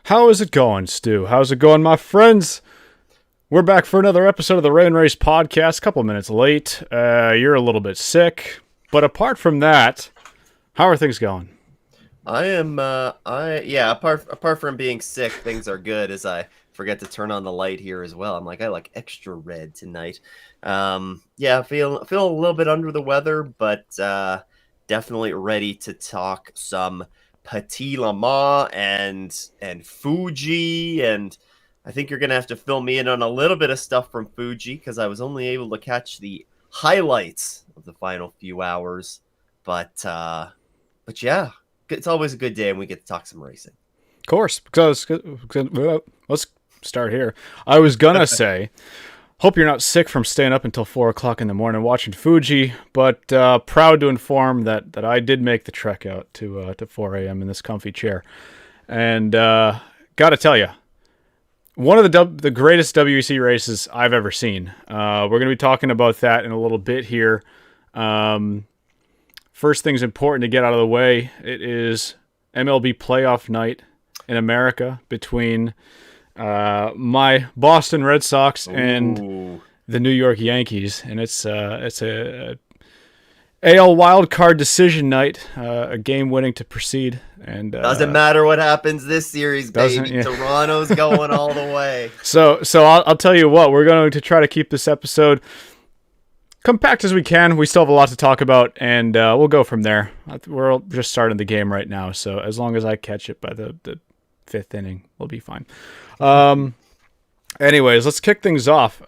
How is it going, Stu? How's it going, my friends? We're back for another episode of the Rain Race podcast. A couple minutes late. You're a little bit sick, but apart from that, how are things going? I am. Apart from being sick, things are good. As I forget to turn on the light here as well. I like extra red tonight. Feel a little bit under the weather, but definitely ready to talk some Petit Le Mans and Fuji, and I think you're gonna have to fill me in on a little bit of stuff from Fuji because I was only able to catch the highlights of the final few hours. But yeah, it's always a good day and we get to talk some racing. Of course, because let's start here. I was gonna say, hope you're not sick from staying up until 4 o'clock in the morning watching Fuji, but proud to inform that I did make the trek out to 4 a.m. in this comfy chair, and gotta tell you, one of the greatest WEC races I've ever seen. We're gonna be talking about that in a little bit here. First thing's important to get out of the way. It is MLB playoff night in America between my Boston Red Sox and the New York Yankees, and it's a AL wildcard decision night, a game winning to proceed. And doesn't matter what happens this series, baby. Yeah. Toronto's going all the way. So I'll tell you what, we're going to try to keep this episode compact as we can. We still have a lot to talk about, and we'll go from there. We're just starting the game right now, so as long as I catch it by the fifth inning, we'll be fine. Anyways, let's kick things off.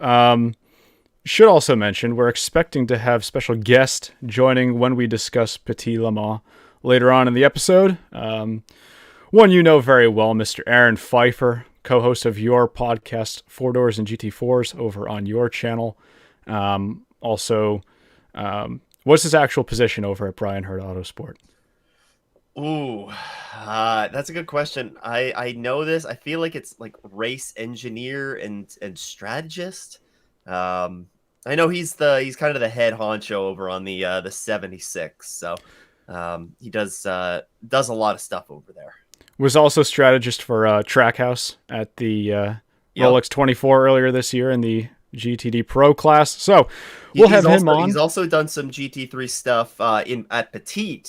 Should also mention we're expecting to have special guest joining when we discuss Petit Le Mans later on in the episode. One you know very well, Mr. Aaron Phifer, co-host of your podcast, Four Doors and GT4s, over on your channel. Also, what's his actual position over at Bryan, Herta Autosport? That's a good question. I know this. I feel like it's like race engineer and strategist. I know he's kind of the head honcho over on the 76. So he does a lot of stuff over there. Was also strategist for Trackhouse at the Rolex 24 earlier this year in the GTD Pro class. So we'll have him on. He's also done some GT3 stuff at Petit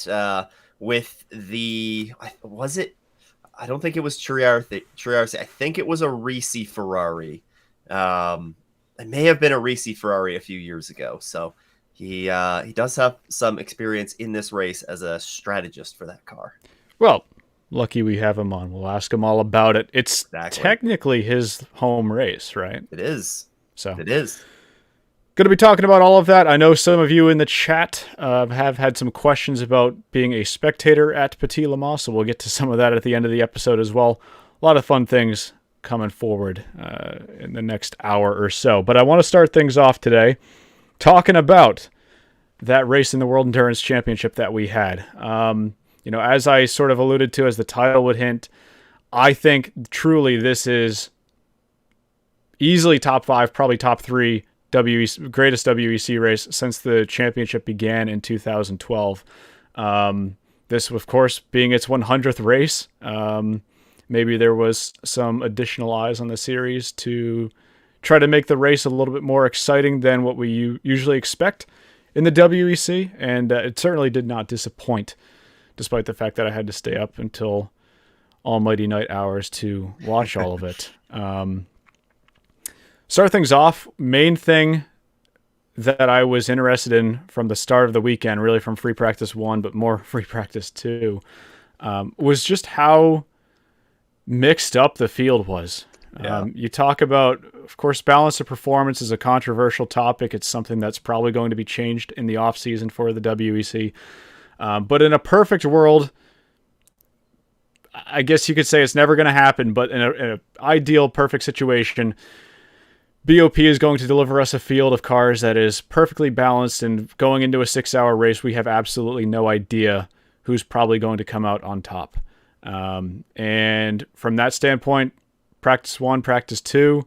with the I don't think it was Triarce. I think it was a Risi Ferrari. It may have been a Risi Ferrari a few years ago. So he does have some experience in this race as a strategist for that car. Well, lucky we have him on. We'll ask him all about it. It's technically his home race, right? It is. So it is. Going to be talking about all of that. I know some of you in the chat have had some questions about being a spectator at Petit Le Mans, so we'll get to some of that at the end of the episode as well. A lot of fun things coming forward in the next hour or so. But I want to start things off today talking about that race in the World Endurance Championship that we had. As I sort of alluded to, as the title would hint, I think truly this is easily top 5, probably top 3 greatest WEC race since the championship began in 2012. This, of course, being its 100th race. Maybe there was some additional eyes on the series to try to make the race a little bit more exciting than what we usually expect in the WEC, and it certainly did not disappoint, despite the fact that I had to stay up until almighty night hours to watch all of it. Start things off, main thing that I was interested in from the start of the weekend, really from Free Practice 1, but more Free Practice 2, was just how mixed up the field was. Yeah. You talk about, of course, balance of performance is a controversial topic. It's something that's probably going to be changed in the offseason for the WEC. But in a perfect world, I guess you could say it's never going to happen, but in an ideal, perfect situation, BOP is going to deliver us a field of cars that is perfectly balanced, and going into a 6-hour race, we have absolutely no idea who's probably going to come out on top. And from that standpoint, Practice 1, Practice 2,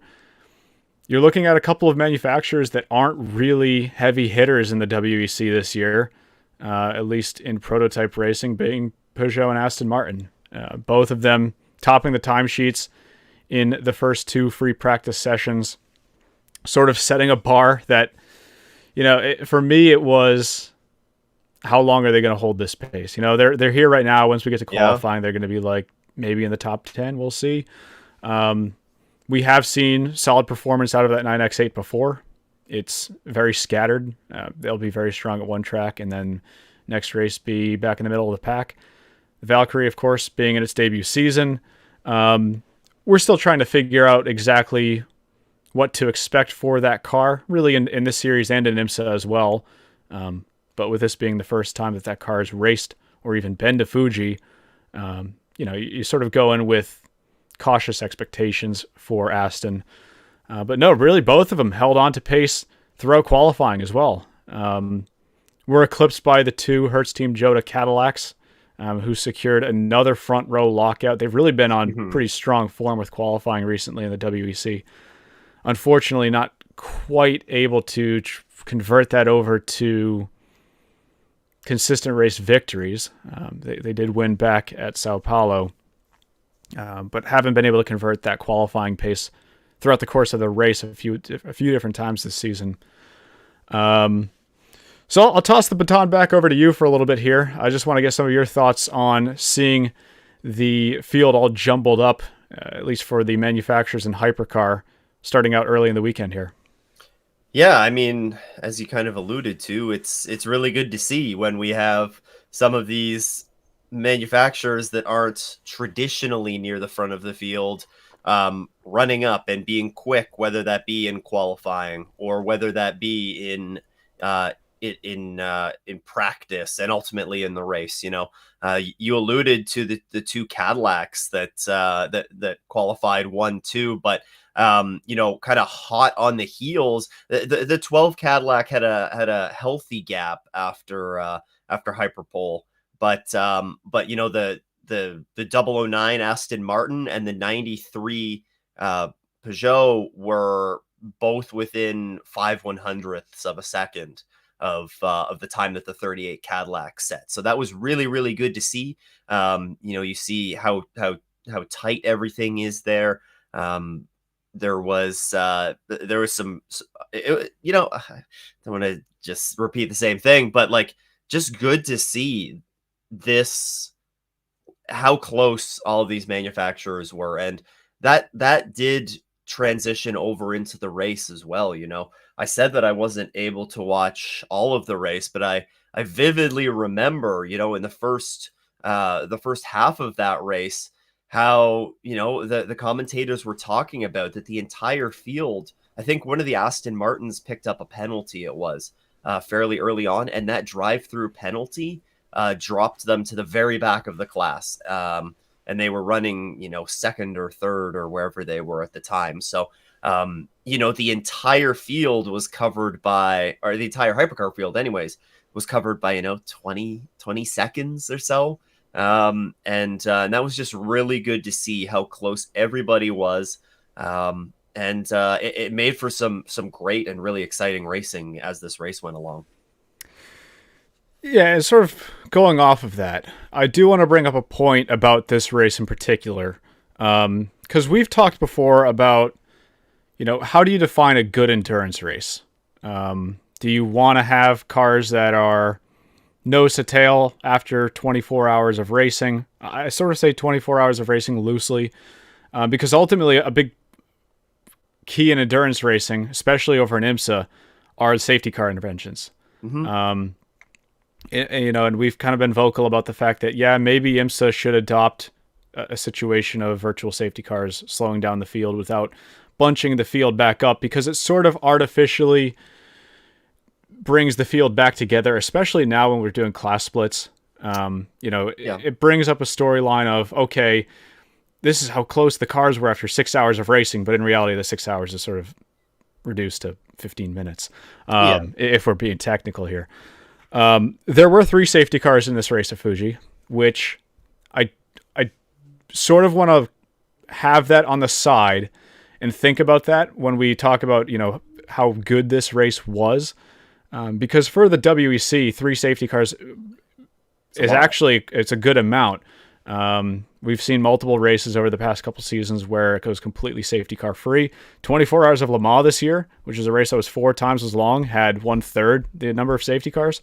you're looking at a couple of manufacturers that aren't really heavy hitters in the WEC this year, at least in prototype racing, being Peugeot and Aston Martin. Both of them topping the timesheets in the first 2 free practice sessions, sort of setting a bar that, for me, it was, how long are they going to hold this pace? They're here right now. Once we get to qualifying, they're going to be like maybe in the top 10. We'll see. We have seen solid performance out of that 9X8 before. It's very scattered. They'll be very strong at one track, and then next race be back in the middle of the pack. The Valkyrie, of course, being in its debut season. We're still trying to figure out exactly what to expect for that car, really in this series and in IMSA as well. But with this being the first time that car has raced or even been to Fuji, you sort of go in with cautious expectations for Aston. But no, really both of them held on to pace throughout qualifying as well. We're eclipsed by the 2 Hertz Team Jota Cadillacs, who secured another front row lockout. They've really been on pretty strong form with qualifying recently in the WEC. Unfortunately, not quite able to convert that over to consistent race victories. They did win back at Sao Paulo, but haven't been able to convert that qualifying pace throughout the course of the race a few different times this season. So I'll toss the baton back over to you for a little bit here. I just want to get some of your thoughts on seeing the field all jumbled up, at least for the manufacturers and hypercar, starting out early in the weekend here. Yeah, I mean, as you kind of alluded to, it's really good to see when we have some of these manufacturers that aren't traditionally near the front of the field running up and being quick, whether that be in qualifying or whether that be in practice and ultimately in the race. You alluded to the 2 Cadillacs that qualified 1-2, but kind of hot on the heels. The 12 Cadillac had a healthy gap after Hyperpole, but the 009 Aston Martin and the 93 Peugeot were both within 5/100ths of a second of the time that the 38 Cadillac set. So that was really, really good to see. You see how tight everything is there. There was some, I don't want to just repeat the same thing, but like, just good to see this, how close all of these manufacturers were. And that did transition over into the race as well. I said that I wasn't able to watch all of the race, but I vividly remember, in the first half of that race, how, the commentators were talking about that the entire field, I think one of the Aston Martins picked up a penalty, it was fairly early on, and that drive-through penalty dropped them to the very back of the class. And they were running, second or third or wherever they were at the time. So, the entire field was covered by, or the entire hypercar field anyways, was covered by, 20 seconds or so. And that was just really good to see how close everybody was. And it made for some great and really exciting racing as this race went along. Yeah, and sort of going off of that, I do want to bring up a point about this race in particular, because we've talked before about, how do you define a good endurance race? Do you want to have cars that are nose to tail after 24 hours of racing? I sort of say 24 hours of racing loosely, because ultimately a big key in endurance racing, especially over an IMSA, are safety car interventions. Mm-hmm. And we've kind of been vocal about the fact that, maybe IMSA should adopt a situation of virtual safety cars slowing down the field without bunching the field back up, because it sort of artificially brings the field back together, especially now when we're doing class splits. It brings up a storyline of, okay, this is how close the cars were after 6 hours of racing, but in reality, the 6 hours is sort of reduced to 15 minutes, if we're being technical here. There were 3 safety cars in this race at Fuji, which I sort of want to have that on the side and think about that when we talk about, how good this race was. Because for the WEC, 3 safety cars is actually, it's a good amount. We've seen multiple races over the past couple seasons where it goes completely safety car free. 24 Hours of Le Mans this year, which is a race that was 4 times as long, had 1/3 the number of safety cars.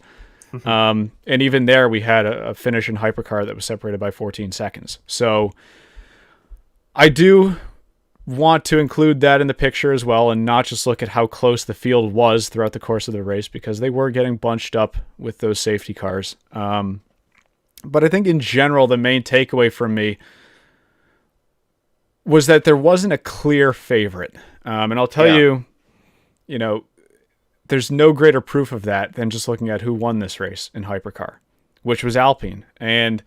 And even there, we had a finish in hypercar that was separated by 14 seconds. So I do want to include that in the picture as well, and not just look at how close the field was throughout the course of the race, because they were getting bunched up with those safety cars. But I think in general, the main takeaway from me was that there wasn't a clear favorite. And I'll tell you, there's no greater proof of that than just looking at who won this race in hypercar, which was Alpine. And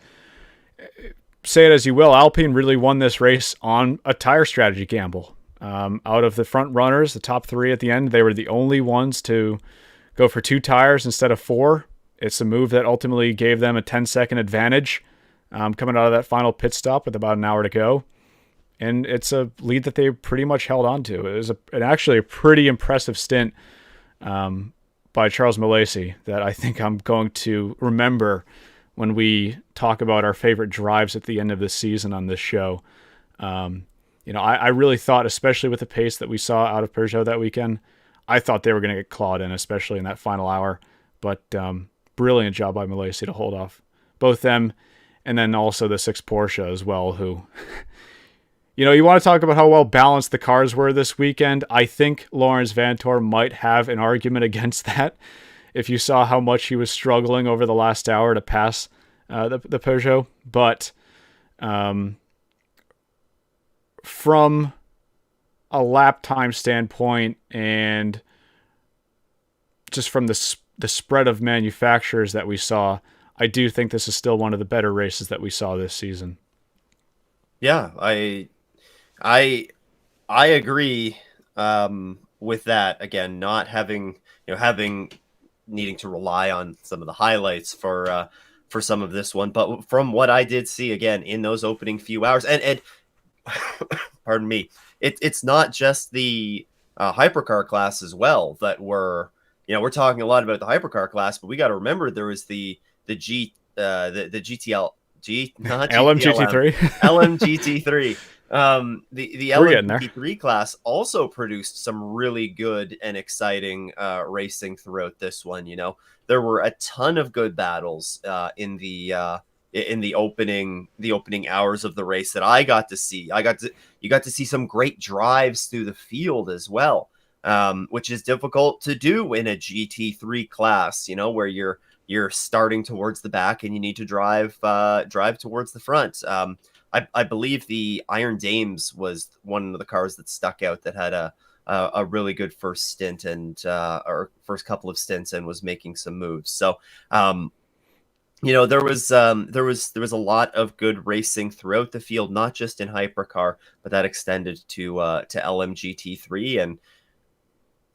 say it as you will, Alpine really won this race on a tire strategy gamble. Out of the front runners, the top 3 at the end, they were the only ones to go for 2 tires instead of 4. It's a move that ultimately gave them a 10-second advantage coming out of that final pit stop with about an hour to go. And it's a lead that they pretty much held on to. It was actually a pretty impressive stint by Charles Mallacy that I think I'm going to remember when we talk about our favorite drives at the end of this season on this show. I really thought, especially with the pace that we saw out of Peugeot that weekend, I thought they were going to get clawed in, especially in that final hour. But brilliant job by Mallacy to hold off both them and then also the 6 Porsche as well, who, you want to talk about how well balanced the cars were this weekend. I think Lawrence Vanthoor might have an argument against that. If you saw how much he was struggling over the last hour to pass the Peugeot. But from a lap time standpoint and just from the spread of manufacturers that we saw, I do think this is still one of the better races that we saw this season. Yeah, I agree with that. Again, not having needing to rely on some of the highlights for some of this one, but from what I did see again in those opening few hours, and pardon me, it's not just the hypercar class as well that were. We're talking a lot about the hypercar class, but we got to remember there was the GTL not LMGT3 LMGT3. The LMGT3 class also produced some really good and exciting racing throughout this one. There were a ton of good battles in the opening hours of the race that I got to see. You got to see some great drives through the field as well. Which is difficult to do in a GT3 class, where you're starting towards the back and you need to drive towards the front. I believe the Iron Dames was one of the cars that stuck out that had a really good first stint or first couple of stints and was making some moves. So, there was a lot of good racing throughout the field, not just in hypercar, but that extended to LMGT3. And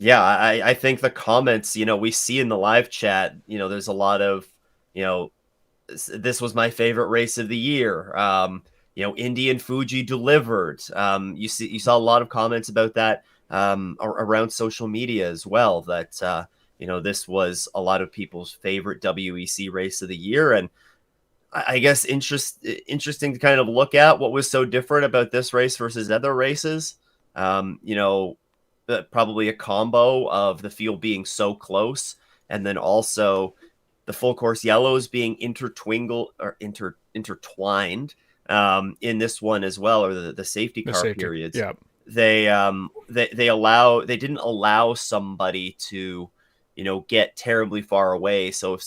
yeah, I think the comments, we see in the live chat, there's a lot of, this was my favorite race of the year. Indy and Fuji delivered. You saw a lot of comments about that around social media as well, that, this was a lot of people's favorite WEC race of the year. And I guess interesting to kind of look at what was so different about this race versus other races. Probably a combo of the field being so close, and then also the full course yellows being intertwined in this one as well, or the safety car periods. Yeah, they didn't allow somebody to get terribly far away. So if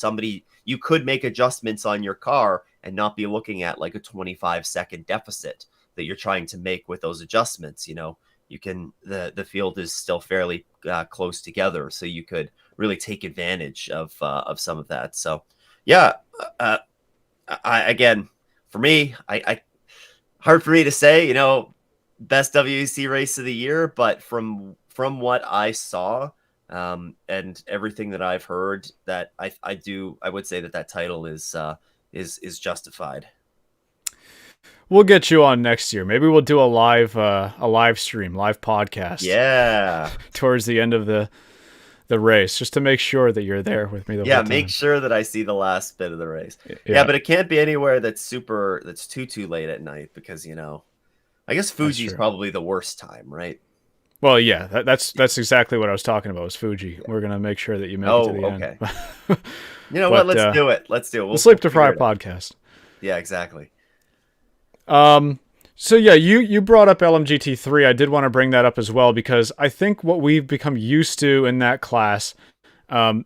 you could make adjustments on your car and not be looking at like a 25-second deficit that you're trying to make with those adjustments. You can the field is still fairly close together, so you could really take advantage of some of that. So yeah, for me, hard for me to say, best WEC race of the year, but from what I saw and everything that I've heard, that I would say that title is justified. We'll get you on next year. Maybe we'll do a live stream, live podcast. Yeah. Towards the end of the the race, just to make sure that you're there with me the Yeah, whole make time. sure that I see the last bit of the race. Yeah, Yeah, but it can't be anywhere that's too late at night because, I guess that's Fuji's true. probably the worst time, right? Well, yeah, that's exactly what I was talking about. Was Fuji? We're gonna make sure that you make it to Oh, the end. okay. You know what? But Let's do it. Let's do it. the We'll sleep figure deprived it out. podcast. Yeah, exactly. So yeah, you brought up LMGT3. I did want to bring that up as well because I think what we've become used to in that class,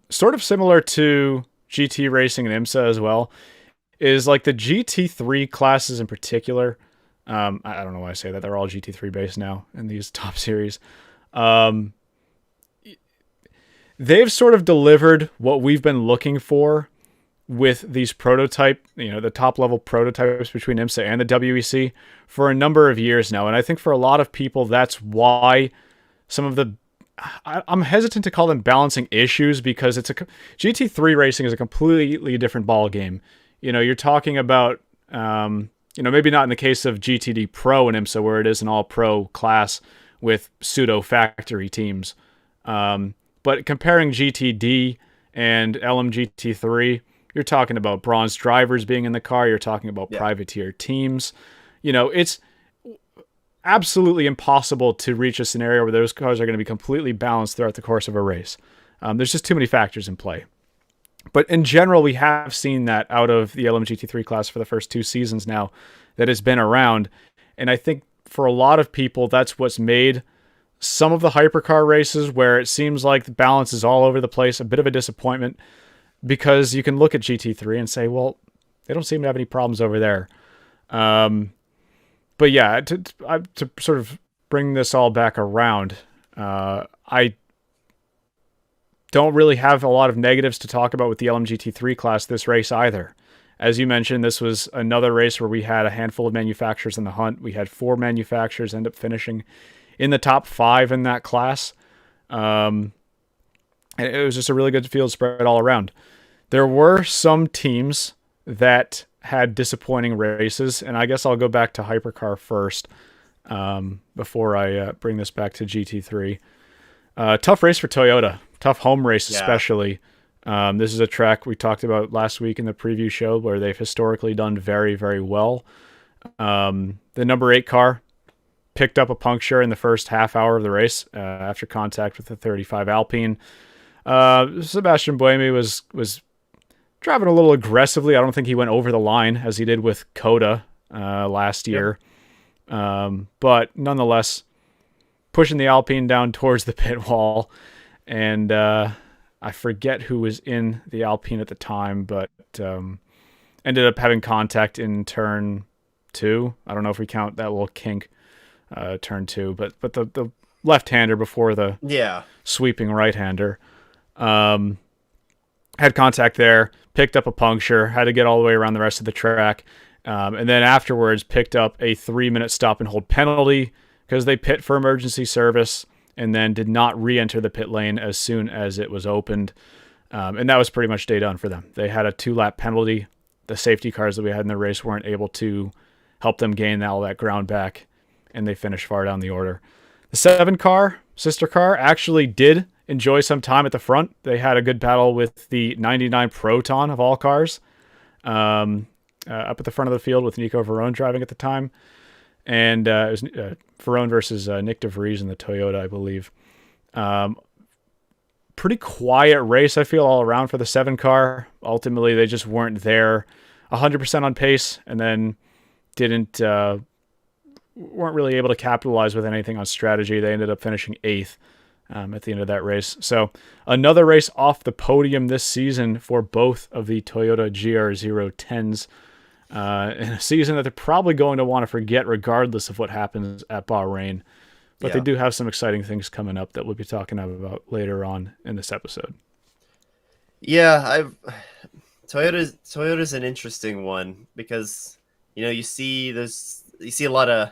sort of similar to GT racing and IMSA as well, is like the GT3 classes in particular. I don't know why I say that. They're all GT3 based now in these top series. Um, they've sort of delivered what we've been looking for with these prototype, the top level prototypes between IMSA and the WEC for a number of years now. And I think for a lot of people, that's why some of the, I'm hesitant to call them balancing issues because GT3 racing is a completely different ball game. You're talking about, maybe not in the case of GTD Pro and IMSA where it is an all pro class with pseudo factory teams. But comparing GTD and LMGT3, you're talking about bronze drivers being in the car. You're talking about privateer teams. It's absolutely impossible to reach a scenario where those cars are going to be completely balanced throughout the course of a race. There's just too many factors in play. But in general, we have seen that out of the LMGT3 class for the first 2 seasons now that has been around. And I think for a lot of people, that's what's made some of the hypercar races where it seems like the balance is all over the place a bit of a disappointment. Because you can look at GT3 and say, well, they don't seem to have any problems over there. But yeah, to sort of bring this all back around, I don't really have a lot of negatives to talk about with the LMGT3 class this race either. As you mentioned, this was another race where we had a handful of manufacturers in the hunt. We had 4 manufacturers end up finishing in the top 5 in that class. And it was just a really good field spread all around. There were some teams that had disappointing races, and I guess I'll go back to Hypercar first before I bring this back to GT3. Tough race for Toyota. Tough home race especially. This is a track we talked about last week in the preview show where they've historically done very, very well. The number 8 car picked up a puncture in the first half hour of the race after contact with the 35 Alpine. Sebastian Buemi was driving a little aggressively. I don't think he went over the line as he did with Coda last year. But nonetheless, pushing the Alpine down towards the pit wall. And I forget who was in the Alpine at the time, but ended up having contact in turn 2. I don't know if we count that little kink turn 2, but the left-hander before the sweeping right-hander. Had contact there, picked up a puncture, had to get all the way around the rest of the track, and then afterwards picked up a 3-minute stop and hold penalty because they pit for emergency service and then did not re-enter the pit lane as soon as it was opened. And that was pretty much day done for them. They had a 2-lap penalty. The safety cars that we had in the race weren't able to help them gain all that ground back, and they finished far down the order. The 7 car, sister car, actually did enjoy some time at the front. They had a good battle with the 99 Proton of all cars up at the front of the field with Nico Verone driving at the time. And it was Verone versus Nick DeVries in the Toyota, I believe. Pretty quiet race, I feel, all around for the 7 car. Ultimately, they just weren't there 100% on pace and then weren't really able to capitalize with anything on strategy. They ended up finishing 8th. At the end of that race. So another race off the podium this season for both of the Toyota GR010s in a season that they're probably going to want to forget regardless of what happens at Bahrain. But they do have some exciting things coming up that we'll be talking about later on in this episode. Yeah, Toyota's an interesting one because you see a lot of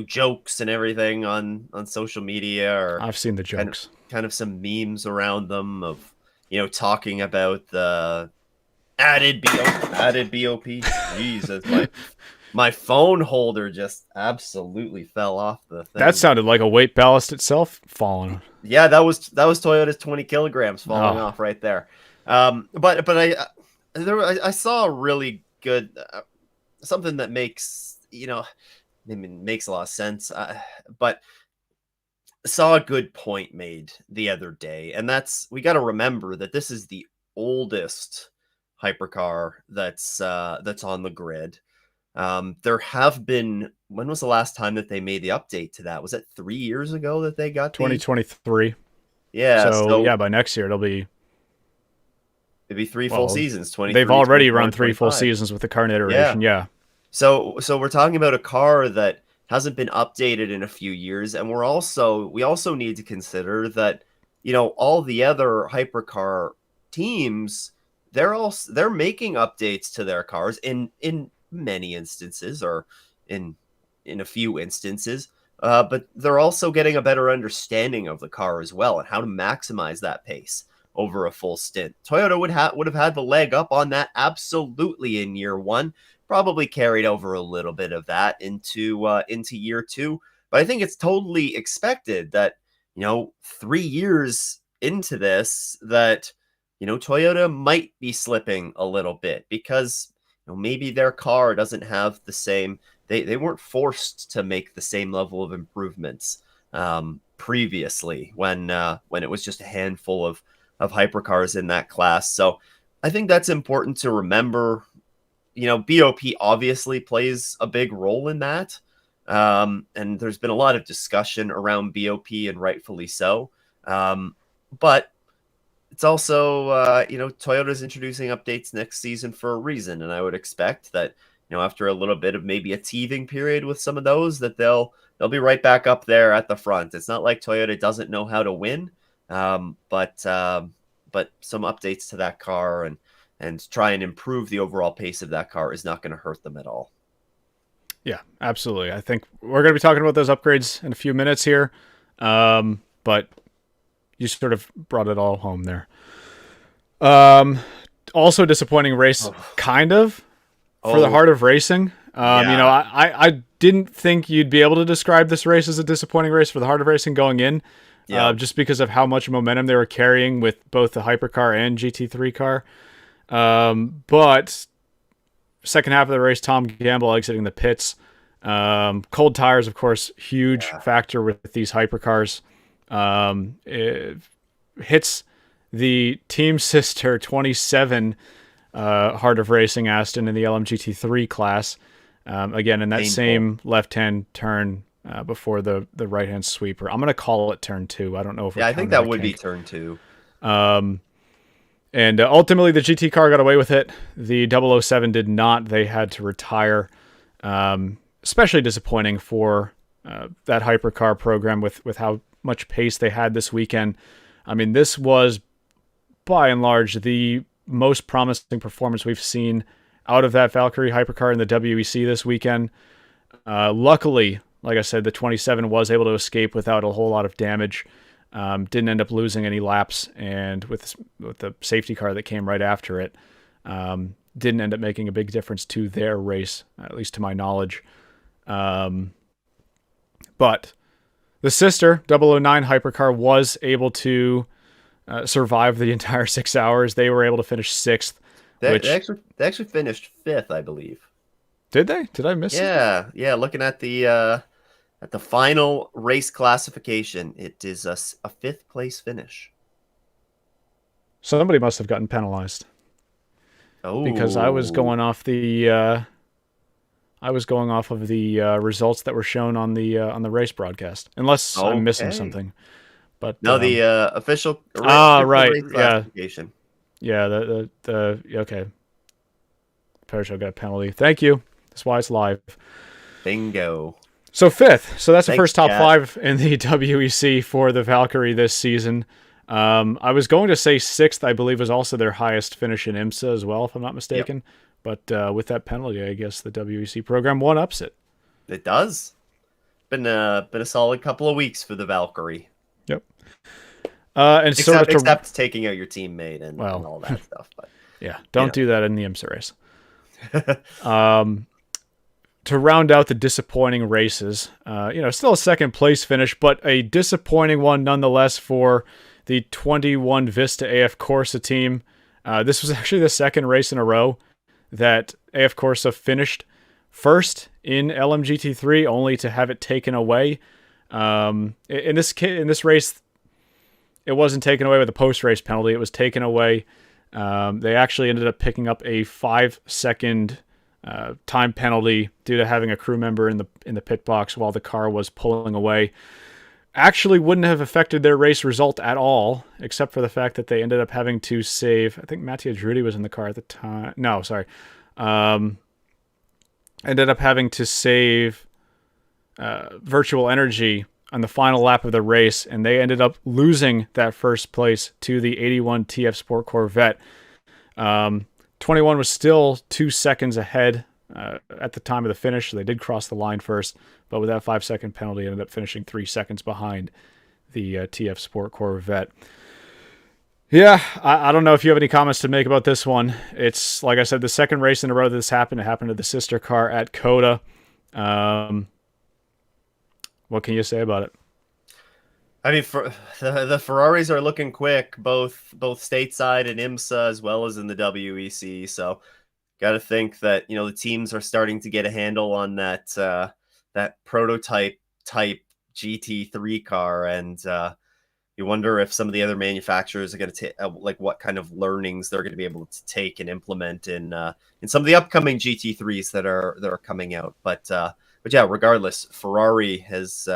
jokes and everything on social media, or I've seen the jokes, kind of some memes around them of talking about the added BOP. Jesus, like My phone holder just absolutely fell off the That thing. sounded like a weight ballast itself falling. Yeah, that was Toyota's 20 kilograms falling Oh, off right there. But I saw a really good something that makes I mean, makes a lot of sense. But saw a good point made the other day, and we got to remember that this is the oldest hypercar that's on the grid. There have been. When was the last time that they made the update to that? Was it 3 years ago that they got the? 2023. Yeah, So so yeah, by next year it'll be, it'd be three full well, seasons, they've 23, already 24, run and 3 full 25. seasons with the current Yeah. iteration. Yeah. So we're talking about a car that hasn't been updated in a few years, and we also need to consider that all the other hypercar teams, they're making updates to their cars in many instances, or in a few instances, but they're also getting a better understanding of the car as well and how to maximize that pace over a full stint. Toyota would have had the leg up on that absolutely in year one. Probably carried over a little bit of that into year two, but I think it's totally expected that 3 years into this that Toyota might be slipping a little bit because maybe their car doesn't have the same. They weren't forced to make the same level of improvements previously when it was just a handful of hypercars in that class. So I think that's important to remember. BOP obviously plays a big role in that. And there's been a lot of discussion around BOP, and rightfully so. But it's also, Toyota's introducing updates next season for a reason. And I would expect that, after a little bit of maybe a teething period with some of those, that they'll be right back up there at the front. It's not like Toyota doesn't know how to win, but some updates to that car and try and improve the overall pace of that car is not going to hurt them at all. Yeah, absolutely. I think we're going to be talking about those upgrades in a few minutes here, but you sort of brought it all home there. Also disappointing race, kind of, for the heart of racing. Yeah. I didn't think you'd be able to describe this race as a disappointing race for the heart of racing going in, just because of how much momentum they were carrying with both the hypercar and GT3 car. But second half of the race, Tom Gamble exiting the pits. Cold tires, of course, huge factor with these hypercars. It hits the team sister 27 Heart of Racing Aston in the LMGT3 class. Again, in that Painful. same left-hand turn before the right-hand sweeper. I'm going to call it turn 2. I don't know if I think that would be turn 2. And ultimately, the GT car got away with it. The 007 did not. They had to retire. Especially disappointing for that hypercar program with how much pace they had this weekend. I mean, this was, by and large, the most promising performance we've seen out of that Valkyrie hypercar in the WEC this weekend. Luckily, like I said, the 27 was able to escape without a whole lot of damage. Didn't end up losing any laps, and with the safety car that came right after it, didn't end up making a big difference to their race, at least to my knowledge. But the sister 009 hypercar was able to survive the entire 6 hours. They were able to finish 6th. They actually finished 5th, I believe. Did they? Did I miss it? Yeah. Looking at the final race classification, it is a 5th place finish. Somebody must have gotten penalized. Oh, because I was going off the results that were shown on the race broadcast, unless I'm missing something. But no, the official right, race classification. Yeah, the okay. Perishow got a penalty. Thank you. That's why it's live. Bingo. So 5th. So that's the Thanks, first top Kat. 5 in the WEC for the Valkyrie this season. I was going to say 6th, I believe, was also their highest finish in IMSA as well, if I'm not mistaken. Yep. But with that penalty, I guess the WEC program one-ups it. It does. Been a solid couple of weeks for the Valkyrie. Yep. And except taking out your teammate and all that stuff. But yeah, don't do that in the IMSA race. to round out the disappointing races, still a second place finish, but a disappointing one nonetheless for the 21 Vista AF Corsa team. This was actually the second race in a row that AF Corsa finished first in LMGT3, only to have it taken away. In this race, it wasn't taken away with a post-race penalty. It was taken away. They actually ended up picking up a 5-second time penalty due to having a crew member in the pit box while the car was pulling away. Actually wouldn't have affected their race result at all, except for the fact that they ended up having to save, I think Mattia Drudi was in the car at the time. No, sorry. Ended up having to save virtual energy on the final lap of the race, and they ended up losing that first place to the 81 TF Sport Corvette. 21 was still 2 seconds ahead at the time of the finish. So they did cross the line first, but with that 5-second penalty, ended up finishing 3 seconds behind the TF Sport Corvette. Yeah, I don't know if you have any comments to make about this one. It's, like I said, the second race in a row that this happened. It happened to the sister car at Coda. What can you say about it? I mean, the Ferraris are looking quick, both stateside and IMSA, as well as in the WEC. So, got to think that the teams are starting to get a handle on that prototype type GT3 car, and you wonder if some of the other manufacturers are going to take what kind of learnings they're going to be able to take and implement in some of the upcoming GT3s that are coming out. But yeah, regardless, Ferrari has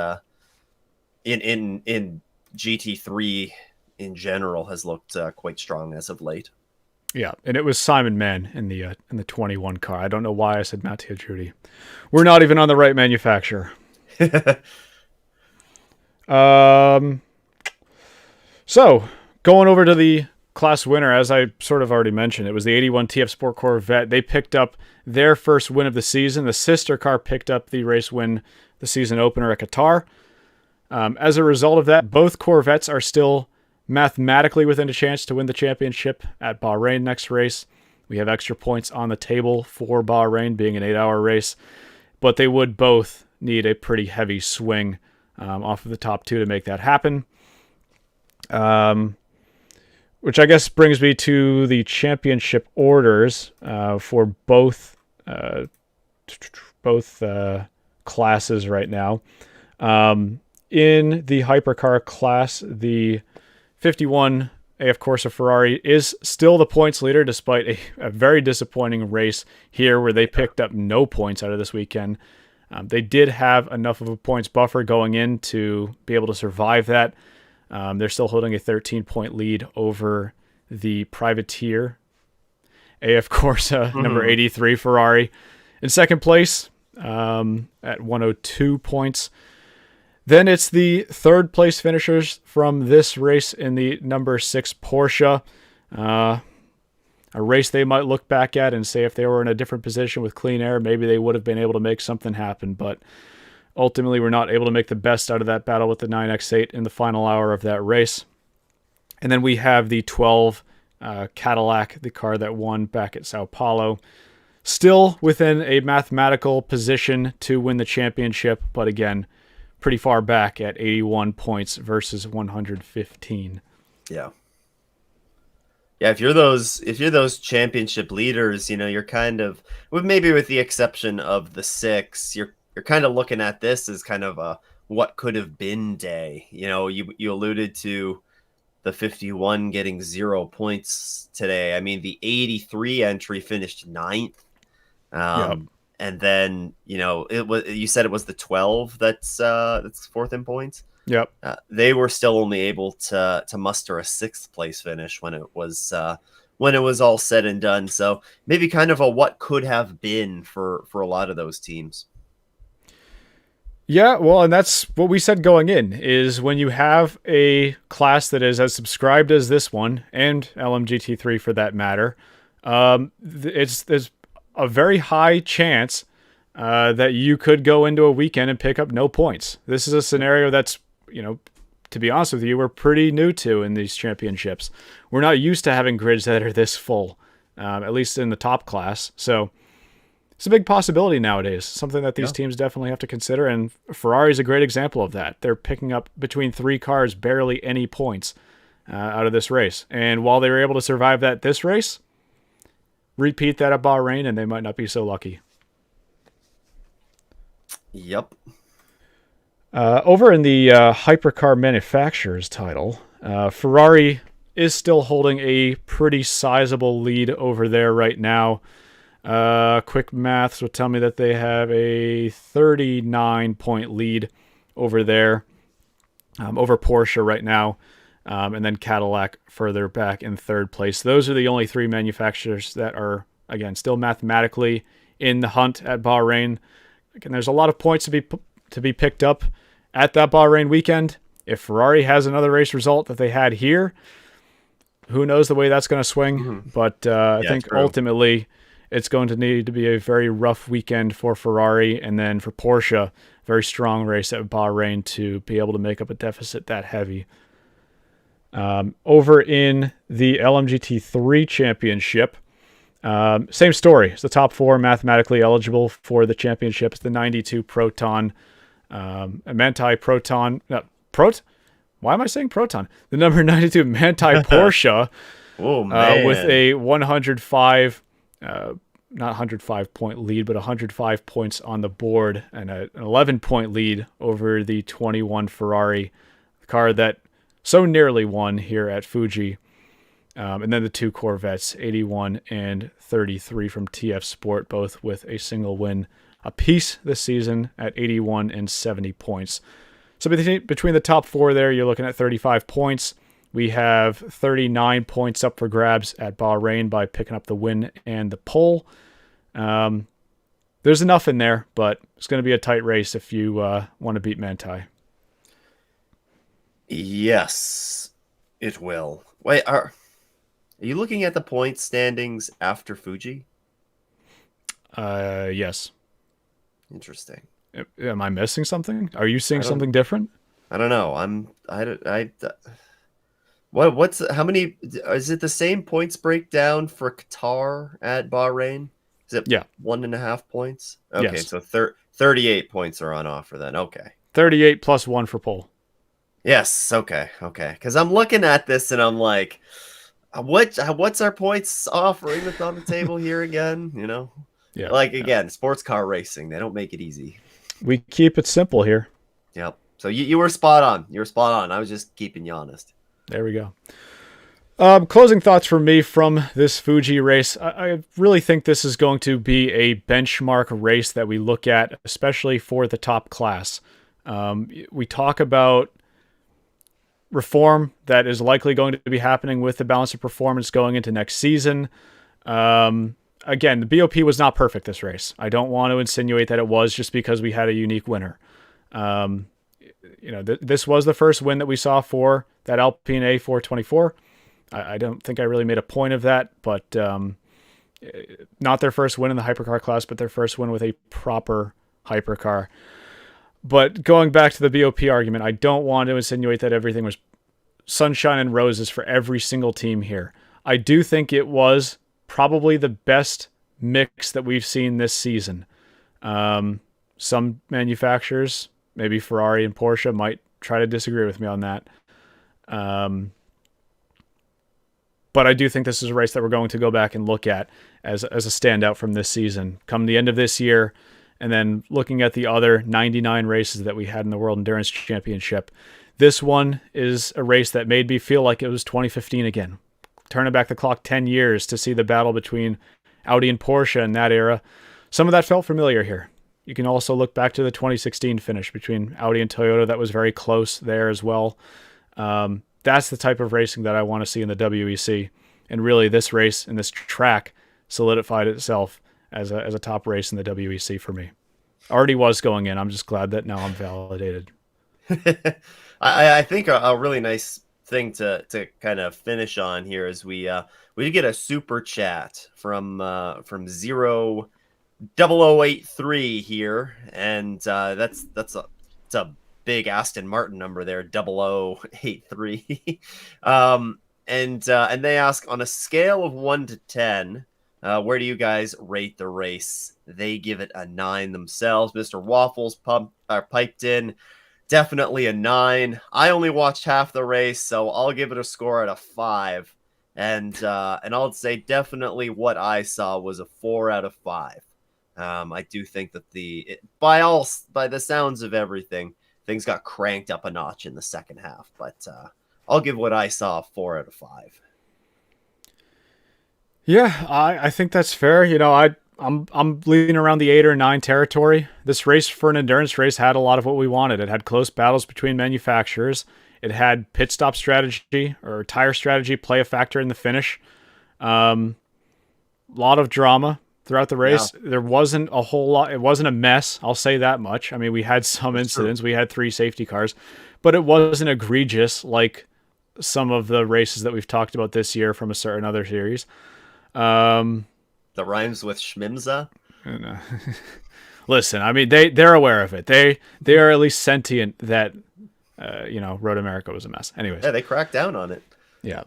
in GT3 in general has looked quite strong as of late. Yeah, and it was Simon Mann in the 21 car. I don't know why I said Mattia Drudi. We're not even on the right manufacturer. So, going over to the class winner, as I sort of already mentioned, it was the 81 TF Sport Corvette. They picked up their first win of the season. The sister car picked up the race win, the season opener at Qatar. As a result of that, both Corvettes are still mathematically within a chance to win the championship at Bahrain next race. We have extra points on the table for Bahrain, being an 8-hour race, but they would both need a pretty heavy swing off of the top two to make that happen. Which I guess brings me to the championship orders for both classes right now. In the hypercar class, the 51 AF Corsa Ferrari is still the points leader, despite a very disappointing race here where they picked up no points out of this weekend. They did have enough of a points buffer going in to be able to survive that. They're still holding a 13-point lead over the privateer AF Corsa number 83 Ferrari in second place at 102 points. Then it's the third place finishers from this race in the number 6 Porsche. A race they might look back at and say if they were in a different position with clean air, maybe they would have been able to make something happen. But ultimately, we're not able to make the best out of that battle with the 9X8 in the final hour of that race. And then we have the 12 Cadillac, the car that won back at Sao Paulo. Still within a mathematical position to win the championship, but again, pretty far back at 81 points versus 115. Yeah. Yeah, if you're those championship leaders, you're kind of, maybe with the exception of the 6, you're kind of looking at this as kind of a what could have been day. You alluded to the 51 getting 0 points today. I mean, the 83 entry finished 9th. Yep. And then, you said it was the 12 that's 4th in points. Yep. They were still only able to muster a 6th place finish when it was all said and done. So maybe kind of a what could have been for a lot of those teams. Yeah, well, and that's what we said going in, is when you have a class that is as subscribed as this one, and LMGT3 for that matter, there's a very high chance that you could go into a weekend and pick up no points. This is a scenario that's, to be honest with you, we're pretty new to in these championships. We're not used to having grids that are this full, at least in the top class. So it's a big possibility nowadays, something that these Yeah. teams definitely have to consider. And Ferrari's a great example of that. They're picking up between 3 cars barely any points out of this race. And while they were able to survive this race, repeat that at Bahrain, and they might not be so lucky. Yep. Over in the hypercar manufacturers title, Ferrari is still holding a pretty sizable lead over there right now. Quick maths would tell me that they have a 39-point lead over there, over Porsche right now, and then Cadillac further back in third place. Those are the only 3 manufacturers that are, again, still mathematically in the hunt at Bahrain. Again, there's a lot of points to be picked up at that Bahrain weekend. If Ferrari has another race result that they had here, who knows the way that's going to swing. Mm-hmm. But I think ultimately it's going to need to be a very rough weekend for Ferrari, and then for Porsche, very strong race at Bahrain to be able to make up a deficit that heavy. Over in the LMGT3 Championship, same story. It's the top 4 mathematically eligible for the championship. It's the 92 Proton, Manthey Proton. Why am I saying Proton? The number 92 Manthey Porsche. Oh, man. With a 105, not 105 point lead, but 105 points on the board, and an 11 point lead over the 21 Ferrari, the car that so nearly won here at Fuji. And then the 2 Corvettes, 81 and 33 from TF Sport, both with a single win apiece this season at 81 and 70 points. So between the top 4 there, you're looking at 35 points. We have 39 points up for grabs at Bahrain by picking up the win and the pole. There's enough in there, but it's going to be a tight race if you want to beat Manthey. Yes, it will. Wait, are you looking at the point standings after Fuji? Yes. Interesting. Am I missing something? Are you seeing something different? I don't know. How many, is it the same points breakdown for Qatar at Bahrain? Is it 1.5 points? Okay, yes. So 38 points are on offer then. Okay. 38 plus 1 for pole. Yes. Okay. Because I'm looking at this and I'm like, what's our points offering that's on the table here again? You know? Yeah. Like, again, sports car racing, they don't make it easy. We keep it simple here. Yep. So you were spot on. You were spot on. I was just keeping you honest. There we go. Closing thoughts for me from this Fuji race. I really think this is going to be a benchmark race that we look at, especially for the top class. We talk about reform that is likely going to be happening with the balance of performance going into next season. Again, the BOP was not perfect this race. I don't want to insinuate that it was just because we had a unique winner. This was the first win that we saw for that Alpine A424. I don't think I really made a point of that, but not their first win in the hypercar class, but their first win with a proper hypercar. But going back to the BOP argument, I don't want to insinuate that everything was sunshine and roses for every single team here. I do think it was probably the best mix that we've seen this season. Some manufacturers, maybe Ferrari and Porsche, might try to disagree with me on that. But I do think this is a race that we're going to go back and look at as a standout from this season. Come the end of this year, and then looking at the other 99 races that we had in the World Endurance Championship, this one is a race that made me feel like it was 2015 again. Turning back the clock 10 years to see the battle between Audi and Porsche in that era. Some of that felt familiar here. You can also look back to the 2016 finish between Audi and Toyota. That was very close there as well. That's the type of racing that I want to see in the WEC. And really, this race and this track solidified itself as a top race in the WEC for me. Already was going in. I'm just glad that now I'm validated. I think a really nice thing to kind of finish on here is we did get a super chat from 00083 here, and that's a big Aston Martin number there, 0083. And they ask, on a scale of 1 to 10, Where do you guys rate the race? They give it a 9 themselves. Mr. Waffles piped in. Definitely a 9. I only watched half the race, so I'll give it a score at a 5. And I'll say definitely what I saw was a 4 out of 5. I do think that by the sounds of everything, things got cranked up a notch in the second half. But I'll give what I saw a 4 out of 5. Yeah, I think that's fair. I'm leaning around the 8 or 9 territory. This race, for an endurance race, had a lot of what we wanted. It had close battles between manufacturers. It had pit stop strategy or tire strategy play a factor in the finish. A lot of drama throughout the race. Yeah. There wasn't a whole lot. It wasn't a mess. I'll say that much. I mean, we had some incidents. We had 3 safety cars, but it wasn't egregious like some of the races that we've talked about this year from a certain other series. The rhymes with Schmimza. Listen, I mean, they're aware of it. They are at least sentient that Road America was a mess. Anyways, yeah, they cracked down on it. Yeah.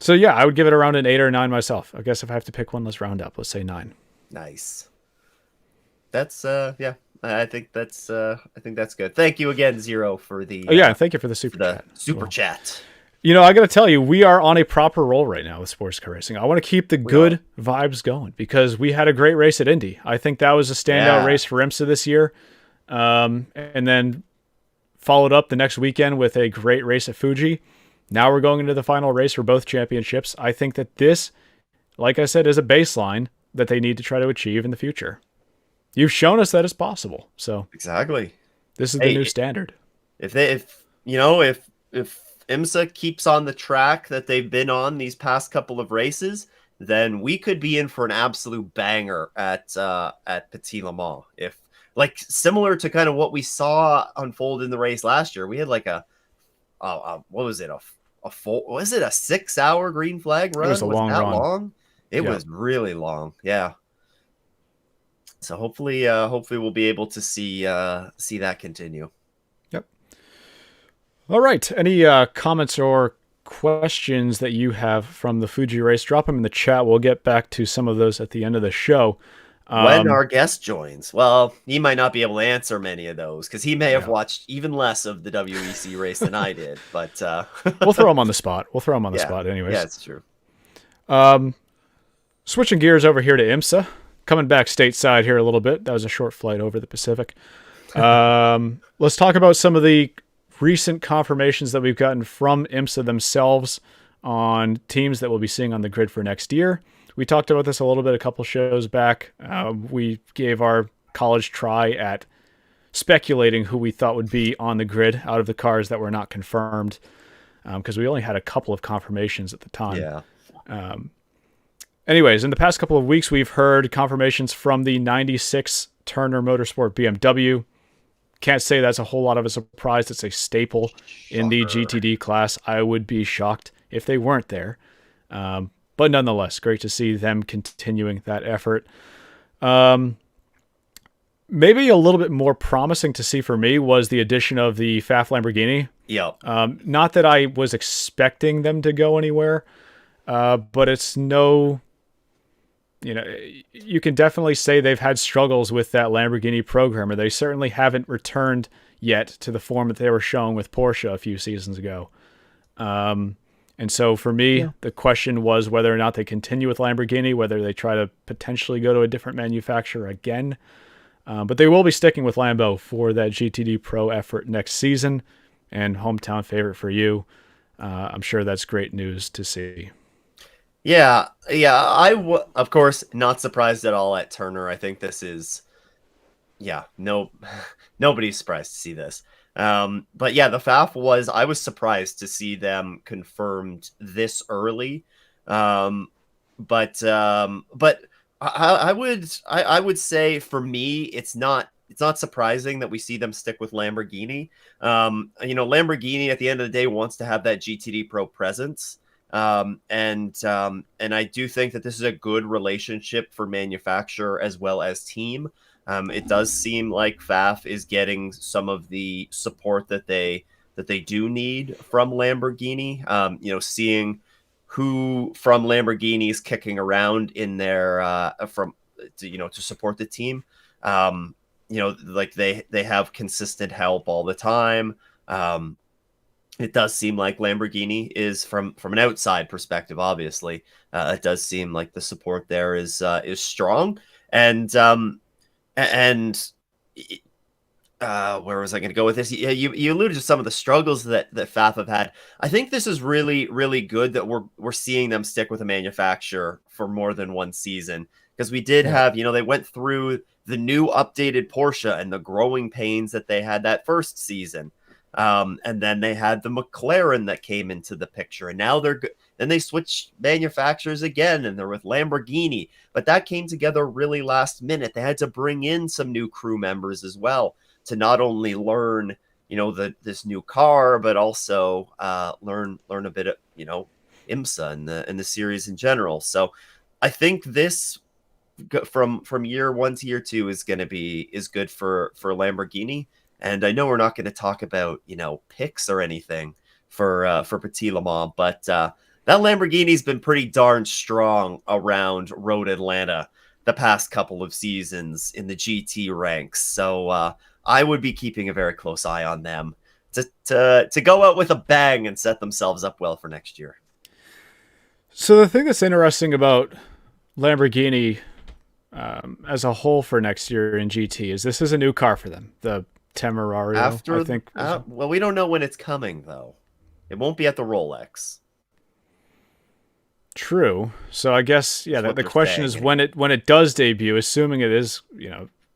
So yeah, I would give it around an 8 or 9 myself. I guess if I have to pick one, let's round up. Let's say 9. Nice. That's yeah. I think that's good. Thank you again, Zero, for the. Thank you for the super chat. I got to tell you, we are on a proper roll right now with sports car racing. I want to keep the good vibes going because we had a great race at Indy. I think that was a standout race for IMSA this year. And then followed up the next weekend with a great race at Fuji. Now we're going into the final race for both championships. I think that this, like I said, is a baseline that they need to try to achieve in the future. You've shown us that it's possible. So exactly, this is the new standard. If IMSA keeps on the track that they've been on these past couple of races, then we could be in for an absolute banger at Petit Le Mans. If similar to kind of what we saw unfold in the race last year, we had like what was it? Was it a 6-hour green flag run? It was a long run. Long? It was really long. Yeah. So hopefully we'll be able to see that continue. Yep. All right. Any comments or questions that you have from the Fuji race? Drop them in the chat. We'll get back to some of those at the end of the show. When our guest joins, well, he might not be able to answer many of those because he may have watched even less of the WEC race than I did. But we'll throw him on the spot. Anyways. Yeah, it's true. Switching gears over here to IMSA. Coming back stateside here a little bit. That was a short flight over the Pacific. Let's talk about some of the recent confirmations that we've gotten from IMSA themselves on teams that we'll be seeing on the grid for next year. We talked about this a little bit a couple shows back. We gave our college try at speculating who we thought would be on the grid out of the cars that were not confirmed because we only had a couple of confirmations at the time. Yeah. Anyways, in the past couple of weeks, we've heard confirmations from the 96 Turner Motorsport BMW. Can't say that's a whole lot of a surprise. It's a staple in the GTD class. I would be shocked if they weren't there. But nonetheless, great to see them continuing that effort. Maybe a little bit more promising to see for me was the addition of the Pfaff Lamborghini. Yep. Not that I was expecting them to go anywhere, but it's no... you can definitely say they've had struggles with that Lamborghini program, or they certainly haven't returned yet to the form that they were showing with Porsche a few seasons ago. And so for me, the question was whether or not they continue with Lamborghini, whether they try to potentially go to a different manufacturer again. But they will be sticking with Lambo for that GTD Pro effort next season, and hometown favorite for you. I'm sure that's great news to see. Yeah. Of course, not surprised at all at Turner. I think this is, nobody's surprised to see this. But yeah, the Pfaff I was surprised to see them confirmed this early. But I would say for me, it's not surprising that we see them stick with Lamborghini. Lamborghini at the end of the day wants to have that GTD Pro presence. And I do think that this is a good relationship for manufacturer as well as team. It does seem like Pfaff is getting some of the support that they do need from Lamborghini. Seeing who from Lamborghini's kicking around in their to support the team. Like they have consistent help all the time. It does seem like Lamborghini is from an outside perspective. Obviously, it does seem like the support there is strong, and where was I going to go with this? Yeah, you alluded to some of the struggles that FAF have had. I think this is really, really good that we're seeing them stick with a manufacturer for more than one season, because we did have, they went through the new updated Porsche and the growing pains that they had that first season. And then they had the McLaren that came into the picture, and now then they switched manufacturers again, and they're with Lamborghini. But that came together really last minute. They had to bring in some new crew members as well to not only learn, this new car, but also learn a bit of, IMSA and the series in general. So I think this from year 1 to year 2 is good for Lamborghini. And I know we're not going to talk about, picks or anything for Petit Le Mans, but that Lamborghini's been pretty darn strong around Road Atlanta the past couple of seasons in the GT ranks. So I would be keeping a very close eye on them to go out with a bang and set themselves up well for next year. So the thing that's interesting about Lamborghini as a whole for next year in GT is this is a new car for them. The Temerario, I think. Well, we don't know when it's coming, though. It won't be at the Rolex. True. So I guess, the question is when it does debut, assuming it is,